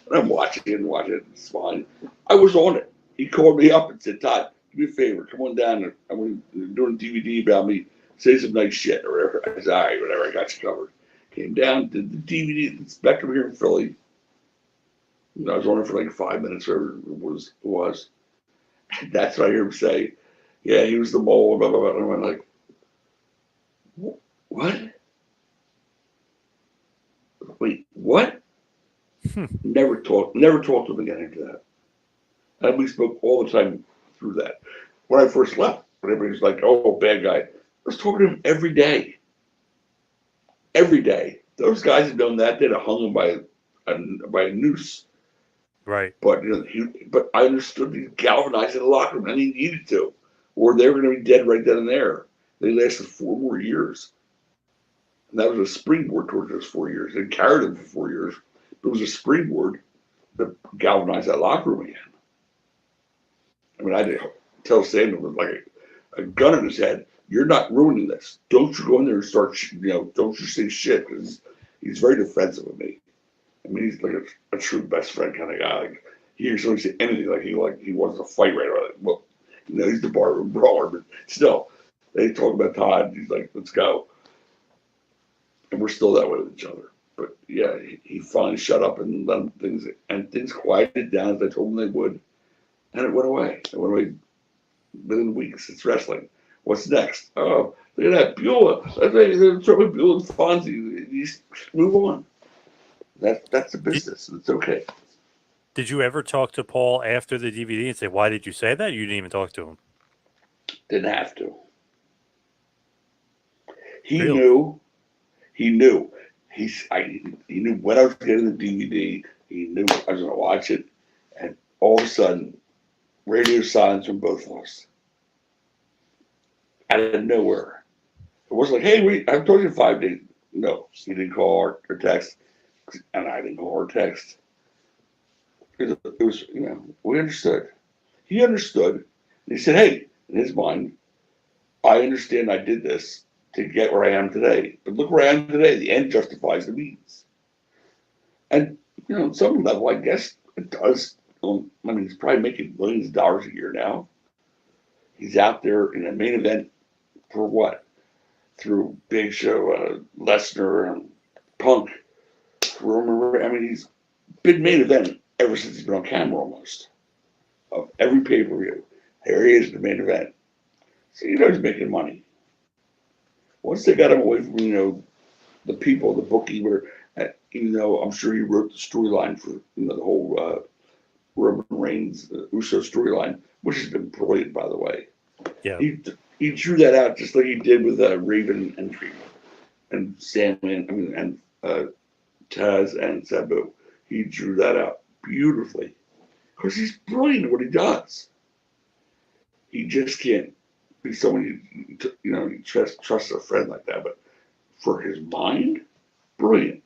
Speaker 2: And I'm watching it. It's fine. I was on it. He called me up and said, "Todd, do me a favor. Come on down. I'm doing a DVD about me say some nice shit or whatever. I said, all right, whatever, I got you covered. Came down, did the DVD at the Spectrum here in Philly. I was on it for like 5 minutes, whatever it was. That's what I hear him say. Yeah, he was the mole, blah, blah, blah. And I went like, what? Wait, what? Never talked to him again after that. And we spoke all the time through that. When I first left, when everybody was like, oh, bad guy, I was talking to him every day. Every day. Those guys had known that. They'd have hung him by a noose.
Speaker 1: Right.
Speaker 2: But but I understood he galvanized the locker room, and he needed to, or they were going to be dead right then and there. They lasted 4 more years. And that was a springboard towards those 4 years. It carried him for 4 years. But it was a springboard that galvanized that locker room again. I mean, I did tell Samuel with like a gun in his head, you're not ruining this. Don't you go in there and start, don't you say shit, because he's very defensive of me. I mean, he's like a true best friend kind of guy. Like, he hears somebody say anything he wants to fight right away. Well, he's the barroom brawler, but still, they talk about Todd. He's like, let's go. And we're still that way with each other. But yeah, he finally shut up and let things quieted down as I told him they would. And it went away. It went away within weeks. It's wrestling. What's next? Oh, look at that. Beulah. That's right, Beulah and Fonzie. You just move on. That's the business. It's okay.
Speaker 1: Did you ever talk to Paul after the DVD and say, why did you say that? You didn't even talk to him.
Speaker 2: Didn't have to. He
Speaker 1: Really?
Speaker 2: knew. He knew. He knew when I was getting the DVD. He knew I was going to watch it. And all of a sudden, radio silence from both of us. Out of nowhere. It wasn't like, hey, wait, I've told you 5 days. No, he didn't call or text. And I didn't call or text. It was, we understood. He understood. And he said, hey, in his mind, I understand I did this to get where I am today. But look where I am today. The end justifies the means. And, on some level, I guess it does. I mean, he's probably making millions of dollars a year now. He's out there in a main event for what? Through Big Show, Lesnar, and Punk. I mean, he's been main event ever since he's been on camera almost. Of every pay-per-view. There he is in the main event. So he's making money. Once they got him away from, the people, the bookie, even though I'm sure he wrote the storyline for, the whole Roman Reigns, Uso storyline, which has been brilliant, by the way.
Speaker 1: Yeah.
Speaker 2: He drew that out just like he did with Raven and Sandman, and Taz and Sabu. He drew that out beautifully because he's brilliant at what he does. He just can't be someone you trust a friend like that. But for his mind, brilliant.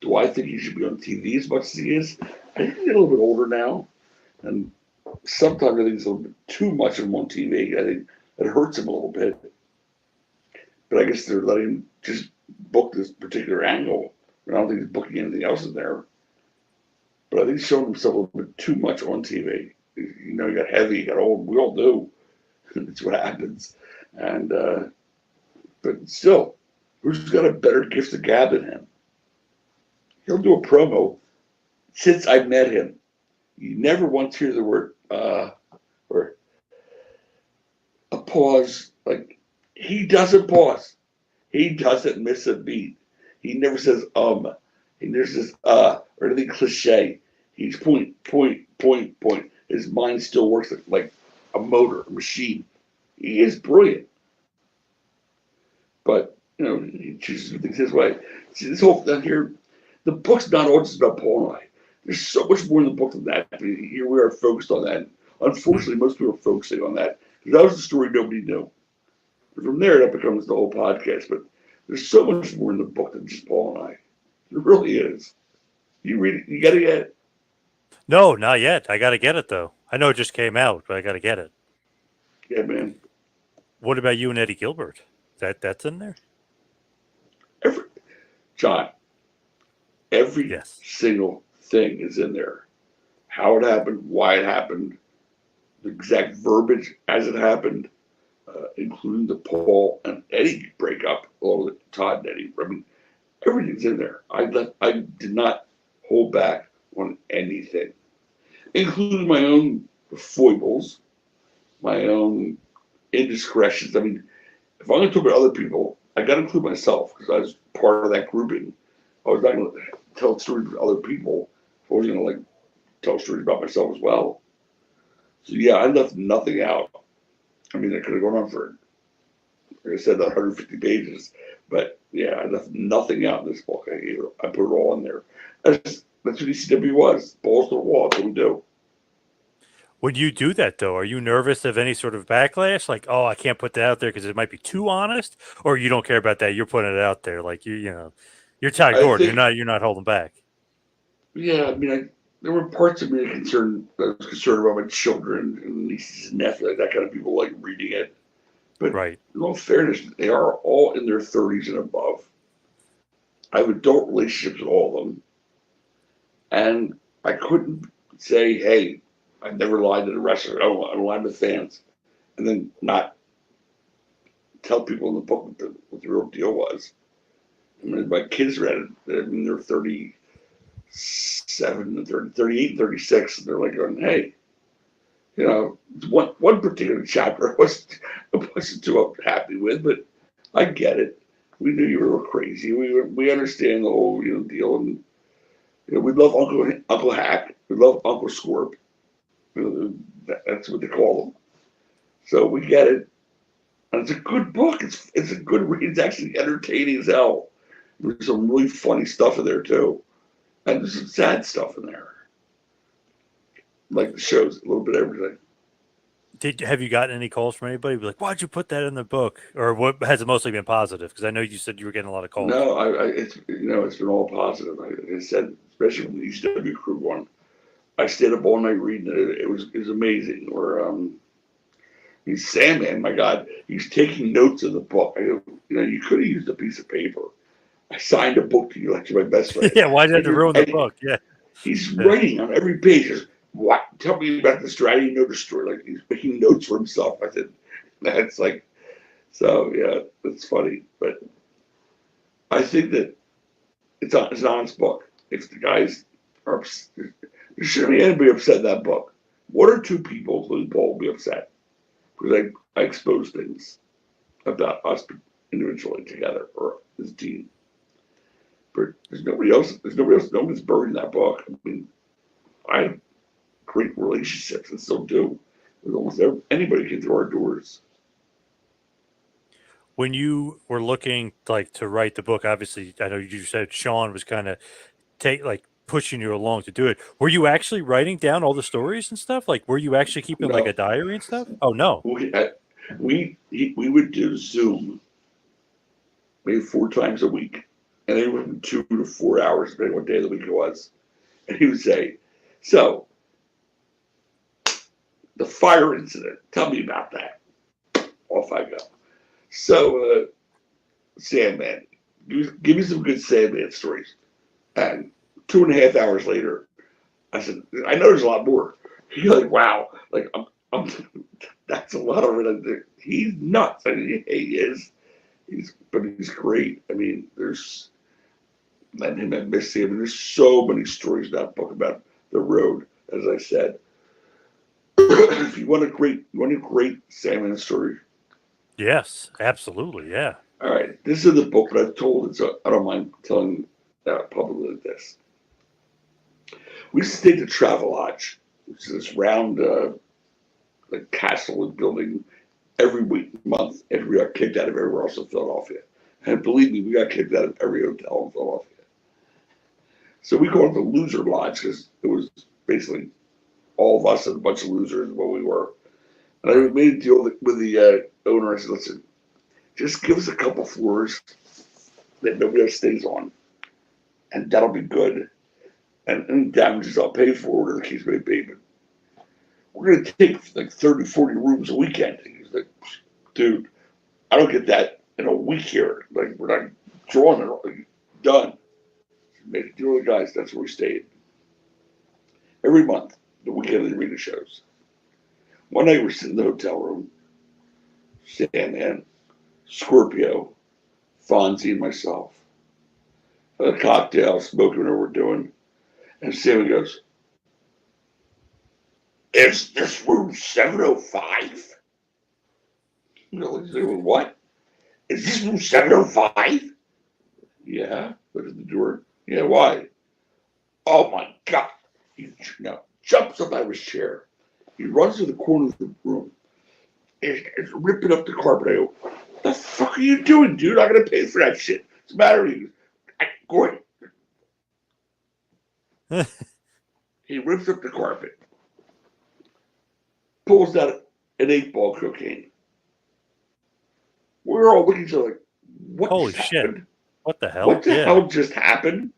Speaker 2: Do I think he should be on TV as much as he is? I think he's a little bit older now, and sometimes I think it's a little bit too much of him on TV. I think it hurts him a little bit. But I guess they're letting him just book this particular angle. I don't think he's booking anything else in there. But I think he's showing himself a little bit too much on TV. He got heavy, he got old. We all do. It's what happens. And but still, who's got a better gift of gab than him? He'll do a promo. Since I met him, you never once hear the word or a pause. Like, he doesn't pause. He doesn't miss a beat. He never says He never says or anything cliche. He's point. His mind still works like a motor, a machine. He is brilliant. But, he chooses to do things his way. See, this whole thing here, the book's not all just about Paul and I. There's so much more in the book than that. Here we are focused on that. Unfortunately, most people are focusing on that. Because that was the story nobody knew. And from there, that becomes the whole podcast. But there's so much more in the book than just Paul and I. It really is. You read it. You got to get it.
Speaker 1: No, not yet. I got to get it, though. I know it just came out, but I got to get it.
Speaker 2: Yeah, man.
Speaker 1: What about you and Eddie Gilbert? That's in there?
Speaker 2: John, every
Speaker 1: Yes.
Speaker 2: single thing is in there. How it happened, why it happened, the exact verbiage as it happened, including the Paul and Eddie breakup, all the Todd and Eddie. I mean, everything's in there. I did not hold back on anything, including my own foibles, my own indiscretions. I mean, if I'm going to talk about other people, I got to include myself because I was part of that grouping. I was not going to tell stories with other people. I was going to like tell stories about myself as well. So yeah, I left nothing out. I mean, I could have gone on for, like I said, 150 pages, but yeah, I left nothing out in this book. I put it all in there. That's what ECW was. Balls to the wall. That's what we do.
Speaker 1: When you do that, though, are you nervous of any sort of backlash? Like, oh, I can't put that out there because it might be too honest, or you don't care about that? You're putting it out there, like you're Todd
Speaker 2: I
Speaker 1: Gordon.
Speaker 2: think,
Speaker 1: You're not holding back.
Speaker 2: yeah, I mean, there were parts of me that I was concerned about my children and nieces and nephews, like that kind of people like reading it. But
Speaker 1: Right.
Speaker 2: in all fairness, they are all in their 30s and above. I have adult relationships with all of them. And I couldn't say, hey, I never lied to the wrestler. I don't lie to fans. And then not tell people in the book what the real deal was. I mean, my kids read it. I mean, they're 37 and 30, 38 and 36. And they're like going, hey, one particular chapter I wasn't too happy with, but I get it. We knew you were crazy. We understand the whole deal, and we love Uncle Hack. We love Uncle Scorp. That's what they call them. So we get it, and it's a good book. It's a good read. It's actually entertaining as hell. There's some really funny stuff in there too, and there's some sad stuff in there, like the shows, a little bit of everything.
Speaker 1: Have you gotten any calls from anybody? Be like, why'd you put that in the book? Or what has it mostly been positive? Because I know you said you were getting a lot of calls.
Speaker 2: No, it's been all positive. Like I said, especially from the ECW crew one. I stayed up all night reading it. It was amazing. Or he's Sandman. My God, he's taking notes of the book. You could have used a piece of paper. I signed a book to you like you're my best friend.
Speaker 1: Yeah, why did you have
Speaker 2: And
Speaker 1: to
Speaker 2: you're
Speaker 1: ruin the
Speaker 2: and
Speaker 1: book? Yeah.
Speaker 2: he's
Speaker 1: Yeah.
Speaker 2: writing on every page. What? Tell me about the story. I didn't know the story. Like he's making notes for himself. I said, that's like so. Yeah, it's funny, but I think that it's an honest book. If the guys are, there shouldn't be anybody upset in that book. One or two people, including Paul, will be upset because I expose things about us individually together or as a team. But there's nobody else. Nobody's buried in that book. I mean, I have great relationships and still do with almost anybody came through our doors.
Speaker 1: When you were looking like to write the book, obviously, I know you said Sean was kind of pushing you along to do it. Were you actually writing down all the stories and stuff? Like, were you actually keeping like a
Speaker 2: No,
Speaker 1: diary and stuff? Oh no.
Speaker 2: we would do Zoom maybe 4 times a week, and anywhere from 2 to 4 hours, depending on what day of the week it was. And he would say, "So the fire incident. Tell me about that." Off I go. So Sandman, give me some good Sandman stories. And 2.5 hours later, I said, "I know there's a lot more." He's like, "Wow, like I'm that's a lot of it." He's nuts. I mean, he is. But he's great. I mean, there's and him and Missy. I mean, there's so many stories in that book about the road. As I said, if you want a great Sandman story.
Speaker 1: Yes, absolutely. Yeah.
Speaker 2: All right, this is the book that I've told, so I don't mind telling publicly like this. We used to stay at the Travel Lodge, which is this round like castle and building every month, and we got kicked out of everywhere else in Philadelphia. And believe me, we got kicked out of every hotel in Philadelphia. So we called it the Loser Lodge because it was basically all of us and a bunch of losers what we were. And I
Speaker 1: Right.
Speaker 2: made a deal with the owner. I said, "Listen, just give us a couple floors that nobody else stays on, and that'll be good. And any damages I'll pay for, whatever the case may be. But we're going to take like 30, 40 rooms a weekend." And he's like, "Dude, I don't get that in a week here. Like, we're not drawing it. Like, done." Made a deal with the guys. That's where we stayed. Every month, the weekend of the arena shows. One night we're sitting in the hotel room. Sandman, Scorpio, Fonzie, and myself. A cocktail, smoking whatever we're doing. And Sammy goes, "Is this room 705? What? Is this room 705? Yeah. Look at the door. Yeah, why? Oh my God. He jumps up out of his chair. He runs to the corner of the room. Is ripping up the carpet. I go, "What the fuck are you doing, dude? I'm going to pay for that shit. What's the matter with you?" Go ahead. He rips up the carpet. Pulls out an 8-ball cocaine. We're all looking at each other like, what
Speaker 1: Holy
Speaker 2: just
Speaker 1: shit.
Speaker 2: happened?
Speaker 1: What the hell?
Speaker 2: What the hell just happened?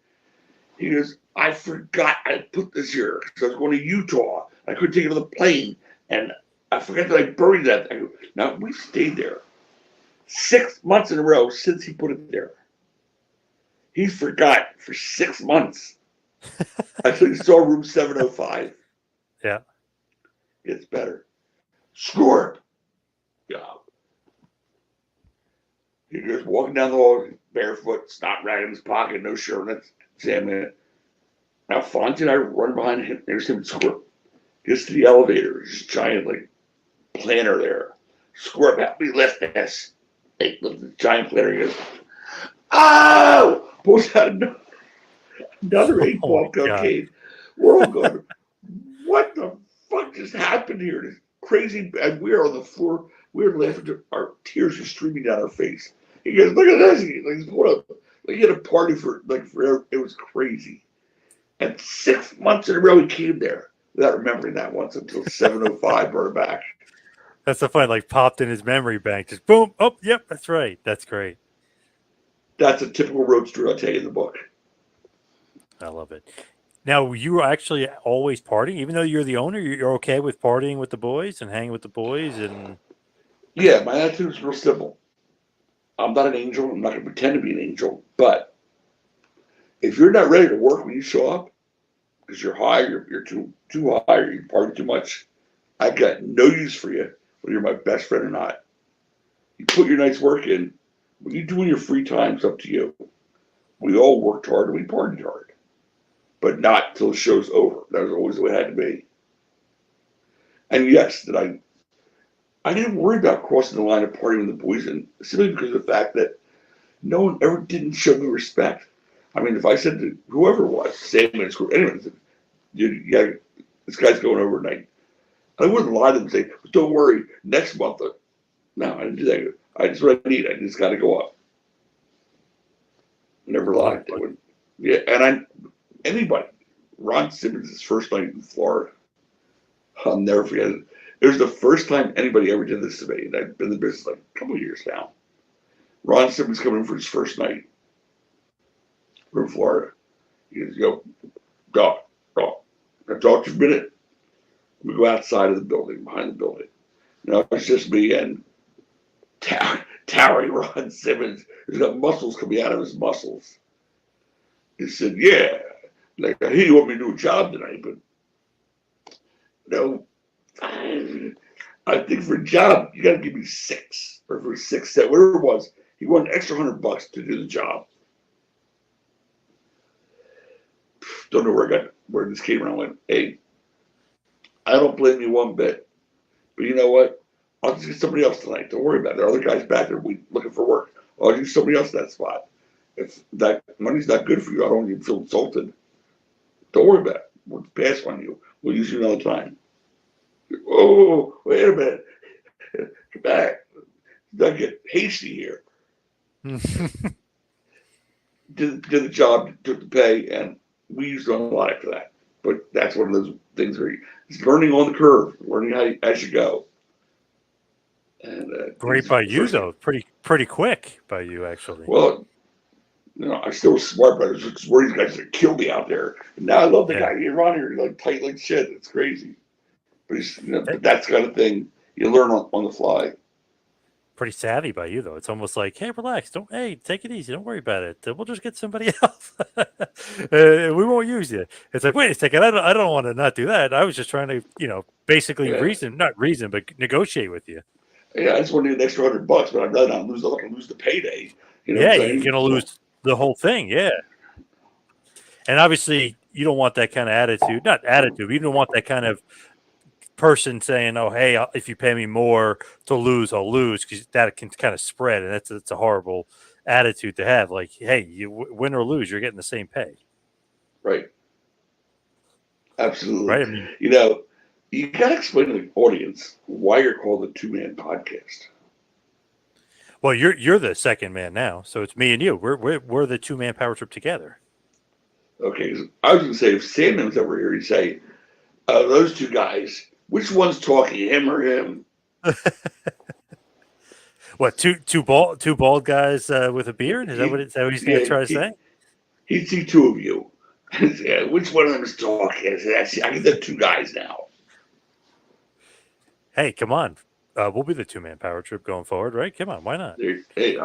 Speaker 2: He goes, "I forgot I put this here because I was going to Utah. I couldn't take it on the plane. And I forgot that I buried that." I go, "Now, we stayed there 6 months in a row since he put it there. He forgot for 6 months until he saw room 705.
Speaker 1: Yeah.
Speaker 2: Gets better. Scorp. Yeah. He goes walking down the hall, barefoot, snot rag in his pocket, no shirt. That's Sam. Now Fonzie and I run behind him. There's him, Scorp. Gets to the elevator. There's this giant like planner there. Scorp, help me lift this. They lift the giant planner. He goes, "Oh!" Pulls out another 8-ball cocaine. We're all going, "What the fuck just happened here?" This crazy. And we're on the floor. We're laughing. Our tears are streaming down our face. He goes, "Look at this." He's pulling up. Like he had a party for forever. It was crazy. And 6 months in a row he came there without remembering that once until 705 brought it back.
Speaker 1: That's the fun, like popped in his memory bank. Just boom. Oh, yep, that's right. That's great.
Speaker 2: That's a typical roadster, I'll tell you in the book.
Speaker 1: I love it. Now, you were actually always partying, even though you're the owner. You're okay with partying with the boys and hanging with the boys, and
Speaker 2: Yeah, my attitude is real simple. I'm not an angel. I'm not going to pretend to be an angel. But if you're not ready to work when you show up because you're high, you're too high, or you party too much, I got no use for you, whether you're my best friend or not. You put your night's work in. What you do in your free time is up to you. We all worked hard and we partied hard, but not till the show's over. That was always the way it had to be. And yes, that I didn't worry about crossing the line of partying with the boys, and simply because of the fact that no one ever didn't show me respect. I mean, if I said to whoever it was, Sam and anyone said, "Yeah, this guy's going over tonight," I wouldn't lie to them and say, "Don't worry, next month." No, I didn't do that. I just what I need. I just got to go up. Never lied. They wouldn't. Yeah, and anybody. Ron Simmons' first night in Florida. I'll never forget it. It was the first time anybody ever did this to me, and I've been in the business like a couple of years now. Ron Simmons coming in for his first night. We're in Florida. He goes, "Yo, Doc, can I talk to you a minute?" We go outside of the building, behind the building. It's just me and towering Ron Simmons. He's got muscles coming out of his muscles. He said, "Yeah, like I hear you want me to do a job tonight, but I think for a job you got to give me 6 or for 6, 7, whatever it was." He wanted an extra $100 to do the job. Don't know where this came around. Went, "Hey, I don't blame you one bit, but you know what? I'll just get somebody else tonight. Don't worry about it. There are other guys back there looking for work. I'll use somebody else in that spot. If that money's not good for you, I don't want you to feel insulted. Don't worry about it. We'll pass on you. We'll use you another time." Oh, wait a minute. Come back. Don't get hasty here. Did the job, took the pay, and we used on a lot after that. But that's one of those things where it's learning on the curve, learning as you go. And
Speaker 1: great by you though. Pretty quick by you actually.
Speaker 2: Well, I still was smart, but I was just worried these guys would kill me out there. And now I love the guy. You're on here, like tight like shit. It's crazy. But but that's the kind of thing you learn on the fly.
Speaker 1: Pretty savvy by you though. It's almost like, "Hey, relax. Take it easy. Don't worry about it. We'll just get somebody else. We won't use you." It's like, wait a second. I don't want to not do that. I was just trying to, basically not reason, but negotiate with you.
Speaker 2: Yeah, I just want to get an extra $100, but I'd rather not lose. I'm not going to lose the payday. You know what
Speaker 1: Yeah,
Speaker 2: I'm
Speaker 1: you're
Speaker 2: saying?
Speaker 1: gonna
Speaker 2: So,
Speaker 1: lose the whole thing. Yeah, and obviously you don't want that kind of attitude. Not attitude. You don't want that kind of person saying, "Oh, hey, if you pay me more to lose, I'll lose," because that can kind of spread, and that's a horrible attitude to have. Like, hey, you win or lose, you're getting the same pay,
Speaker 2: right. Absolutely.
Speaker 1: right? I mean,
Speaker 2: You know, you got to explain to the audience why you're called the two-man podcast.
Speaker 1: well, you're the second man now, so it's me and you. We're the 2-man power trip together.
Speaker 2: Okay, 'cause I was going to say, if Sandman was ever here, he'd say, those two guys, which one's talking, him or him?
Speaker 1: What two bald guys with a beard? Is that
Speaker 2: He,
Speaker 1: is that what he's going to
Speaker 2: yeah,
Speaker 1: try to say?
Speaker 2: he'd see two of you. Yeah, which one of them is talking? I get the two guys now.
Speaker 1: Hey, come on, we'll be the 2-man power trip going forward, right? Come on, why not?
Speaker 2: Hey,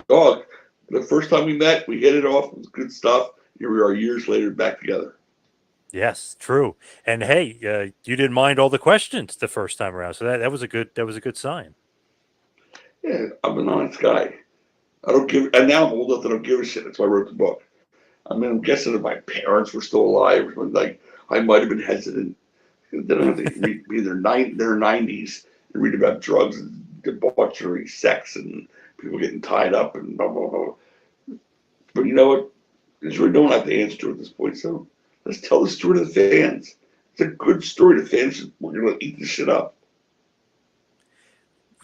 Speaker 2: dog, the first time we met, we hit it off. It was good stuff. Here we are years later back together.
Speaker 1: Yes, true. And hey, you didn't mind all the questions the first time around, so that was a good sign.
Speaker 2: Yeah, I'm an honest guy. I don't give, and now I'm old enough that I don't give a shit. That's why I wrote the book. I mean, I'm guessing if my parents were still alive, like I might have been hesitant. They don't have to be in their 90s and read about drugs and debauchery, sex, and people getting tied up and blah blah blah. But you know what? There's really no one I have to answer to at this point. So let's tell the story to the fans. It's a good story. The fans, we're gonna eat this shit up.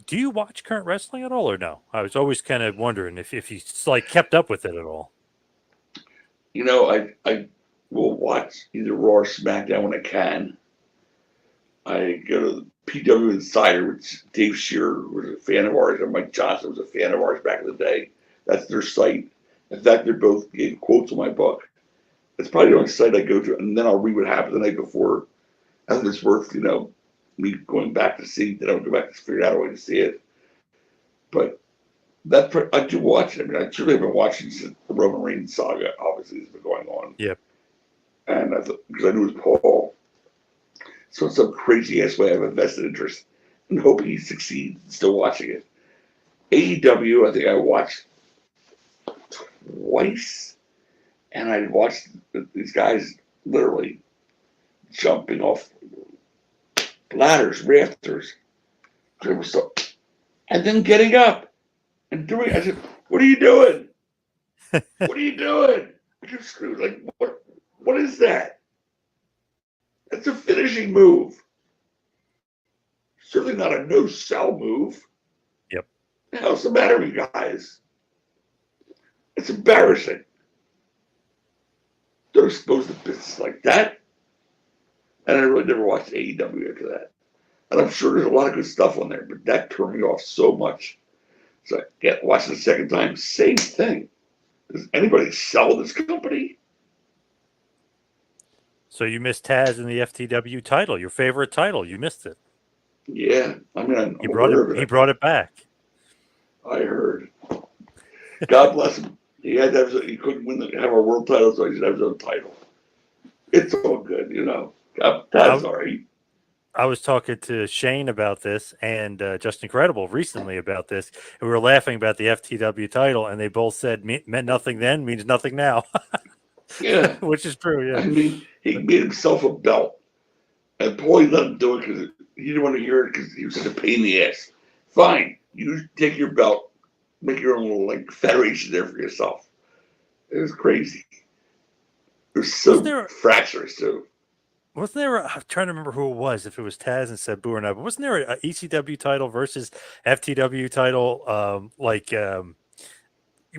Speaker 1: Do you watch current wrestling at all, or no? I was always kind of wondering if you like kept up with it at all.
Speaker 2: You know, I will watch either Raw or SmackDown when I can. I go to the PW Insider, which Dave Shearer was a fan of ours, and Mike Johnson was a fan of ours back in the day. That's their site. In fact, they're both gave quotes on my book. It's probably the only site I go to, and then I'll read what happened the night before. I think it's worth, me going back to see. Then I'll go back to figure out a way to see it. But I do watch it. I mean, I truly have been watching since the Roman Reigns saga, obviously, has been going on.
Speaker 1: Yep.
Speaker 2: And I thought, because I knew it was Paul. So in some crazy ass way, I have a vested interest in hoping he succeeds and still watching it. AEW, I think I watched twice, and I watched these guys literally jumping off ladders, rafters, and then getting up and doing. I said, "What are you doing? What are you doing?" I just screwed. Like, what? What is that? That's a finishing move. Certainly not a no-sell move.
Speaker 1: Yep.
Speaker 2: The hell's the matter with you guys? It's embarrassing. They're exposed to business like that. And I really never watched AEW after that. And I'm sure there's a lot of good stuff on there, but that turned me off so much. So watching the second time, same thing. Does anybody sell this company?
Speaker 1: So you missed Taz in the FTW title, your favorite title. You missed it.
Speaker 2: Yeah, I mean, I'm
Speaker 1: He brought it.
Speaker 2: aware of it.
Speaker 1: He brought it back.
Speaker 2: I heard. God bless him. He had to have, he couldn't have a world title, so he should have his own title. It's all good, That's all right.
Speaker 1: I was talking to Shane about this and Just Incredible recently about this, and we were laughing about the FTW title, and they both said meant nothing then means nothing now,
Speaker 2: Yeah.
Speaker 1: which is true. Yeah.
Speaker 2: I mean, he made himself a belt, and Paulie let him do it because he didn't want to hear it because he was such a pain in the ass. Fine, you take your belt, make your own little federation there for yourself. It was crazy. It was so fractious too.
Speaker 1: Wasn't there? I'm trying to remember who it was. If it was Taz and Sabu or not, but wasn't there a ECW title versus FTW title?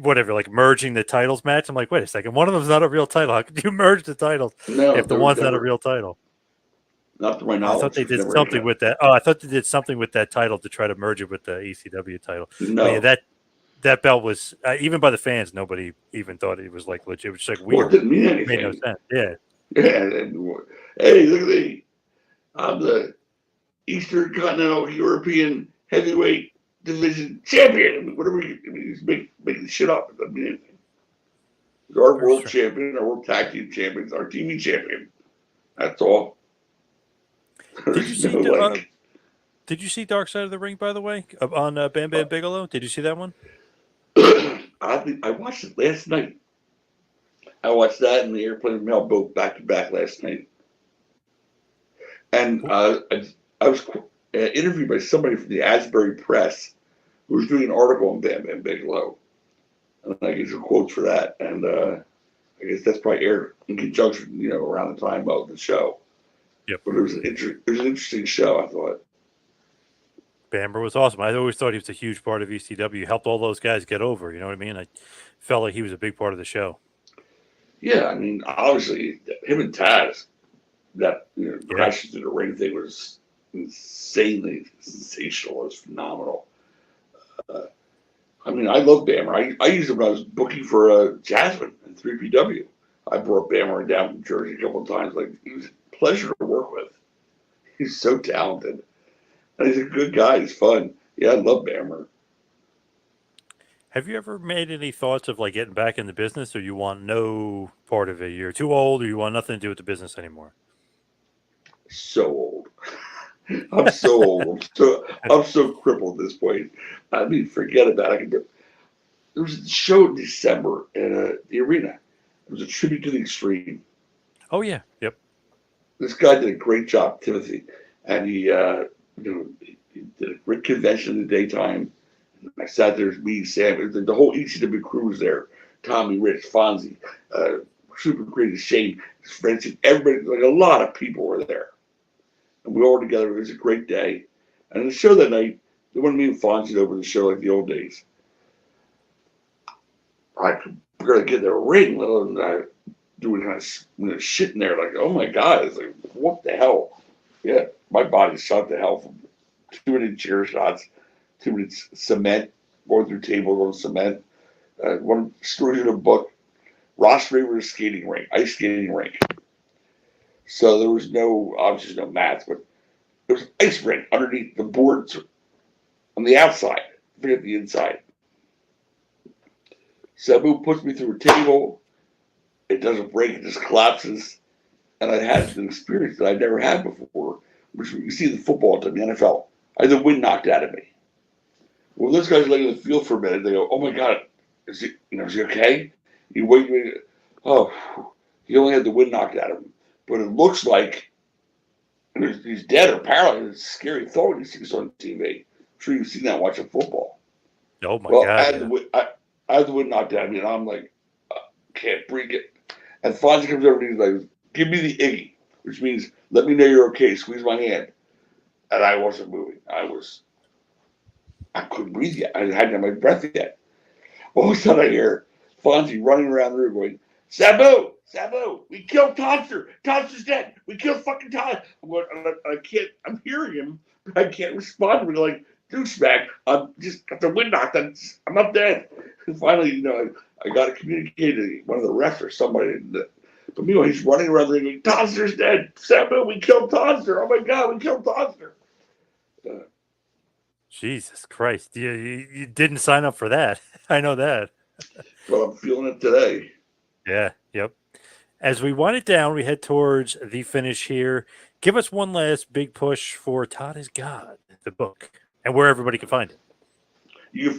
Speaker 1: Whatever, like merging the titles match. I'm like, wait a second, one of them's not a real title. How could you merge the titles if the one's not a real title?
Speaker 2: Not to my knowledge.
Speaker 1: I thought they did something with that. Oh, I thought they did something with that title to try to merge it with the ECW title.
Speaker 2: No,
Speaker 1: but yeah, that belt was even by the fans, nobody even thought it was like legit. It was just like weird.
Speaker 2: Well, it didn't mean anything.
Speaker 1: It made no sense. Yeah.
Speaker 2: Yeah. Hey, look at me. I'm the Eastern Continental European Heavyweight Division Champion. Whatever he's making shit up. It doesn't mean anything. Our world champion, our world tag team champions, our TV champion. That's all.
Speaker 1: Did you see Did you see Dark Side of the Ring, by the way, on Bam
Speaker 2: Uh,
Speaker 1: Bam Bigelow? Did you see that one?
Speaker 2: I watched it last night. I watched that and the Airplane Mail both back to back last night. And
Speaker 1: Cool.
Speaker 2: I was interviewed by somebody from the Asbury Press who was doing an article on Bam Bam Bigelow. And I gave some quotes for that. And I guess that's probably aired in conjunction, around the time of the show.
Speaker 1: Yep.
Speaker 2: But it was an interesting show, I thought.
Speaker 1: Bamber was awesome. I always thought he was a huge part of ECW. Helped all those guys get over. You know what I mean? I felt like he was a big part of the show.
Speaker 2: Yeah, I mean, obviously, him and Taz, that
Speaker 1: Yeah.
Speaker 2: crashes to the ring thing was insanely sensational. It was phenomenal. Uh, I mean, I love Bammer. I used him when I was booking for Jasmine in 3PW. I brought Bammer down from Jersey a couple of times. Like, he was a pleasure to work with. He's so talented. And he's a good guy. He's fun. Yeah, I love Bammer.
Speaker 1: Have you ever made any thoughts of like getting back in the business, or you want no part of it? You're too old, or you want nothing to do with the business anymore?
Speaker 2: So old. I'm so old. I'm so crippled at this point. I mean, forget about it. There was a show in December at the arena. It was a tribute to the Extreme.
Speaker 1: Oh yeah. Yep.
Speaker 2: This guy did a great job, Timothy, and he did a great convention in the daytime. I sat there, me, Sam, the whole ECW crew was there. Tommy, Rich, Fonzie, Super Crazy, Shane, French, everybody, like a lot of people were there. And we all were together. It was a great day. And the show that night, they wanted me and Fonzie over the show like the old days. I could barely get in the ring, let alone doing kind of shit in there. Like, oh my God, it's like, what the hell? Yeah, my body shot to hell from too many chair shots, too many cement, going through tables on cement. One story in a book, Ross Raver's skating rink, ice skating rink. So there was obviously no mats, but there was ice rink underneath the boards on the outside, forget the inside. Sabu puts me through a table. It doesn't break, it just collapses. And I had an experience that I'd never had before, which you see the football team, the NFL. I had the wind knocked out of me. Well, this guy's laying in the field for a minute. They go, "Oh my God, is he okay?" You wait. Oh, he only had the wind knocked out of him, but it looks like he's dead or paralyzed. It's a scary thought. You see this on TV. I'm sure you've seen that watching football.
Speaker 1: Oh my
Speaker 2: Well,
Speaker 1: God. Yeah.
Speaker 2: I had the wind knocked out of me, and I'm like, can't breathe it. And Fonzie comes over and he's like, "Give me the Iggy," which means let me know you're okay. Squeeze my hand. And I wasn't moving. I couldn't breathe yet. I hadn't had my breath yet. All of a sudden I hear Fonzie running around the room going, "Sabu, Sabu, we killed Tonster. Tonster's dead. We killed fucking Tonster." I can't, I'm hearing him, but I can't respond to him. Like, douchebag, I'm just got the wind knocked. I'm not dead. And finally, I got to communicate to one of the refs or somebody. But meanwhile, he's running around the ring going, "Tonster's dead. Sabu, we killed Tonster. Oh my God, we killed Tonster."
Speaker 1: Jesus Christ. You didn't sign up for that. I know that.
Speaker 2: But I'm feeling it today.
Speaker 1: Yeah. Yep. As we wind it down, we head towards the finish here. Give us one last big push for Todd is God, the book, and where everybody can find it.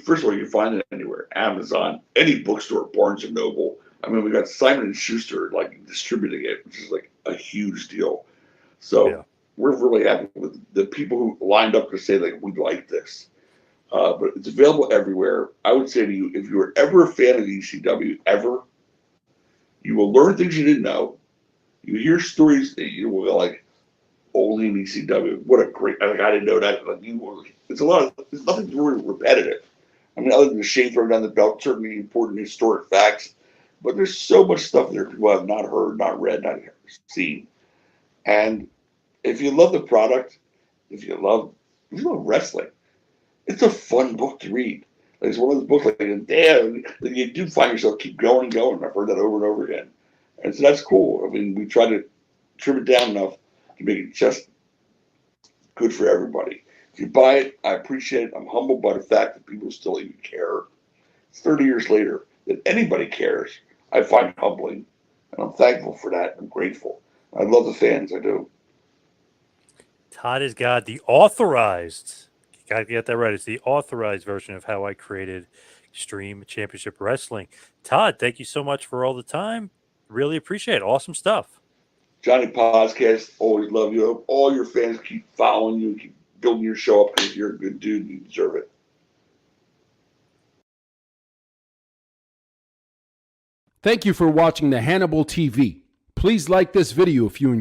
Speaker 2: First of all, you can find it anywhere: Amazon, any bookstore, Barnes and Noble. I mean, we got Simon and Schuster like distributing it, which is like a huge deal. So
Speaker 1: Yeah.
Speaker 2: we're really happy with the people who lined up to say like we like this. But it's available everywhere. I would say to you, if you were ever a fan of ECW, ever, you will learn things you didn't know. You hear stories that you will go like, only in ECW. What a great! Like, I didn't know that. Like, it's a lot of. It's nothing really repetitive. I mean, other than the Shane throwing down the belt, certainly important historic facts. But there's so much stuff there people have not heard, not read, not seen. And if you love the product, if you love wrestling, it's a fun book to read. Like, it's one of those books like, damn, like, you do find yourself keep going and going. I've heard that over and over again. And so that's cool. I mean, we try to trim it down enough to make it just good for everybody. If you buy it, I appreciate it. I'm humbled by the fact that people still even care. 30 years later, that anybody cares, I find humbling. And I'm thankful for that. I'm grateful. I love the fans. I do.
Speaker 1: Todd is God, the authorized. You got to get that right. It's the authorized version of how I created Extreme Championship Wrestling. Todd, thank you so much for all the time. Really appreciate it. Awesome stuff.
Speaker 2: Johnny Podcast, always love you. Hope all your fans keep following you and keep building your show up because you're a good dude and you deserve it.
Speaker 3: Thank you for watching the Hannibal TV. Please like this video if you enjoyed.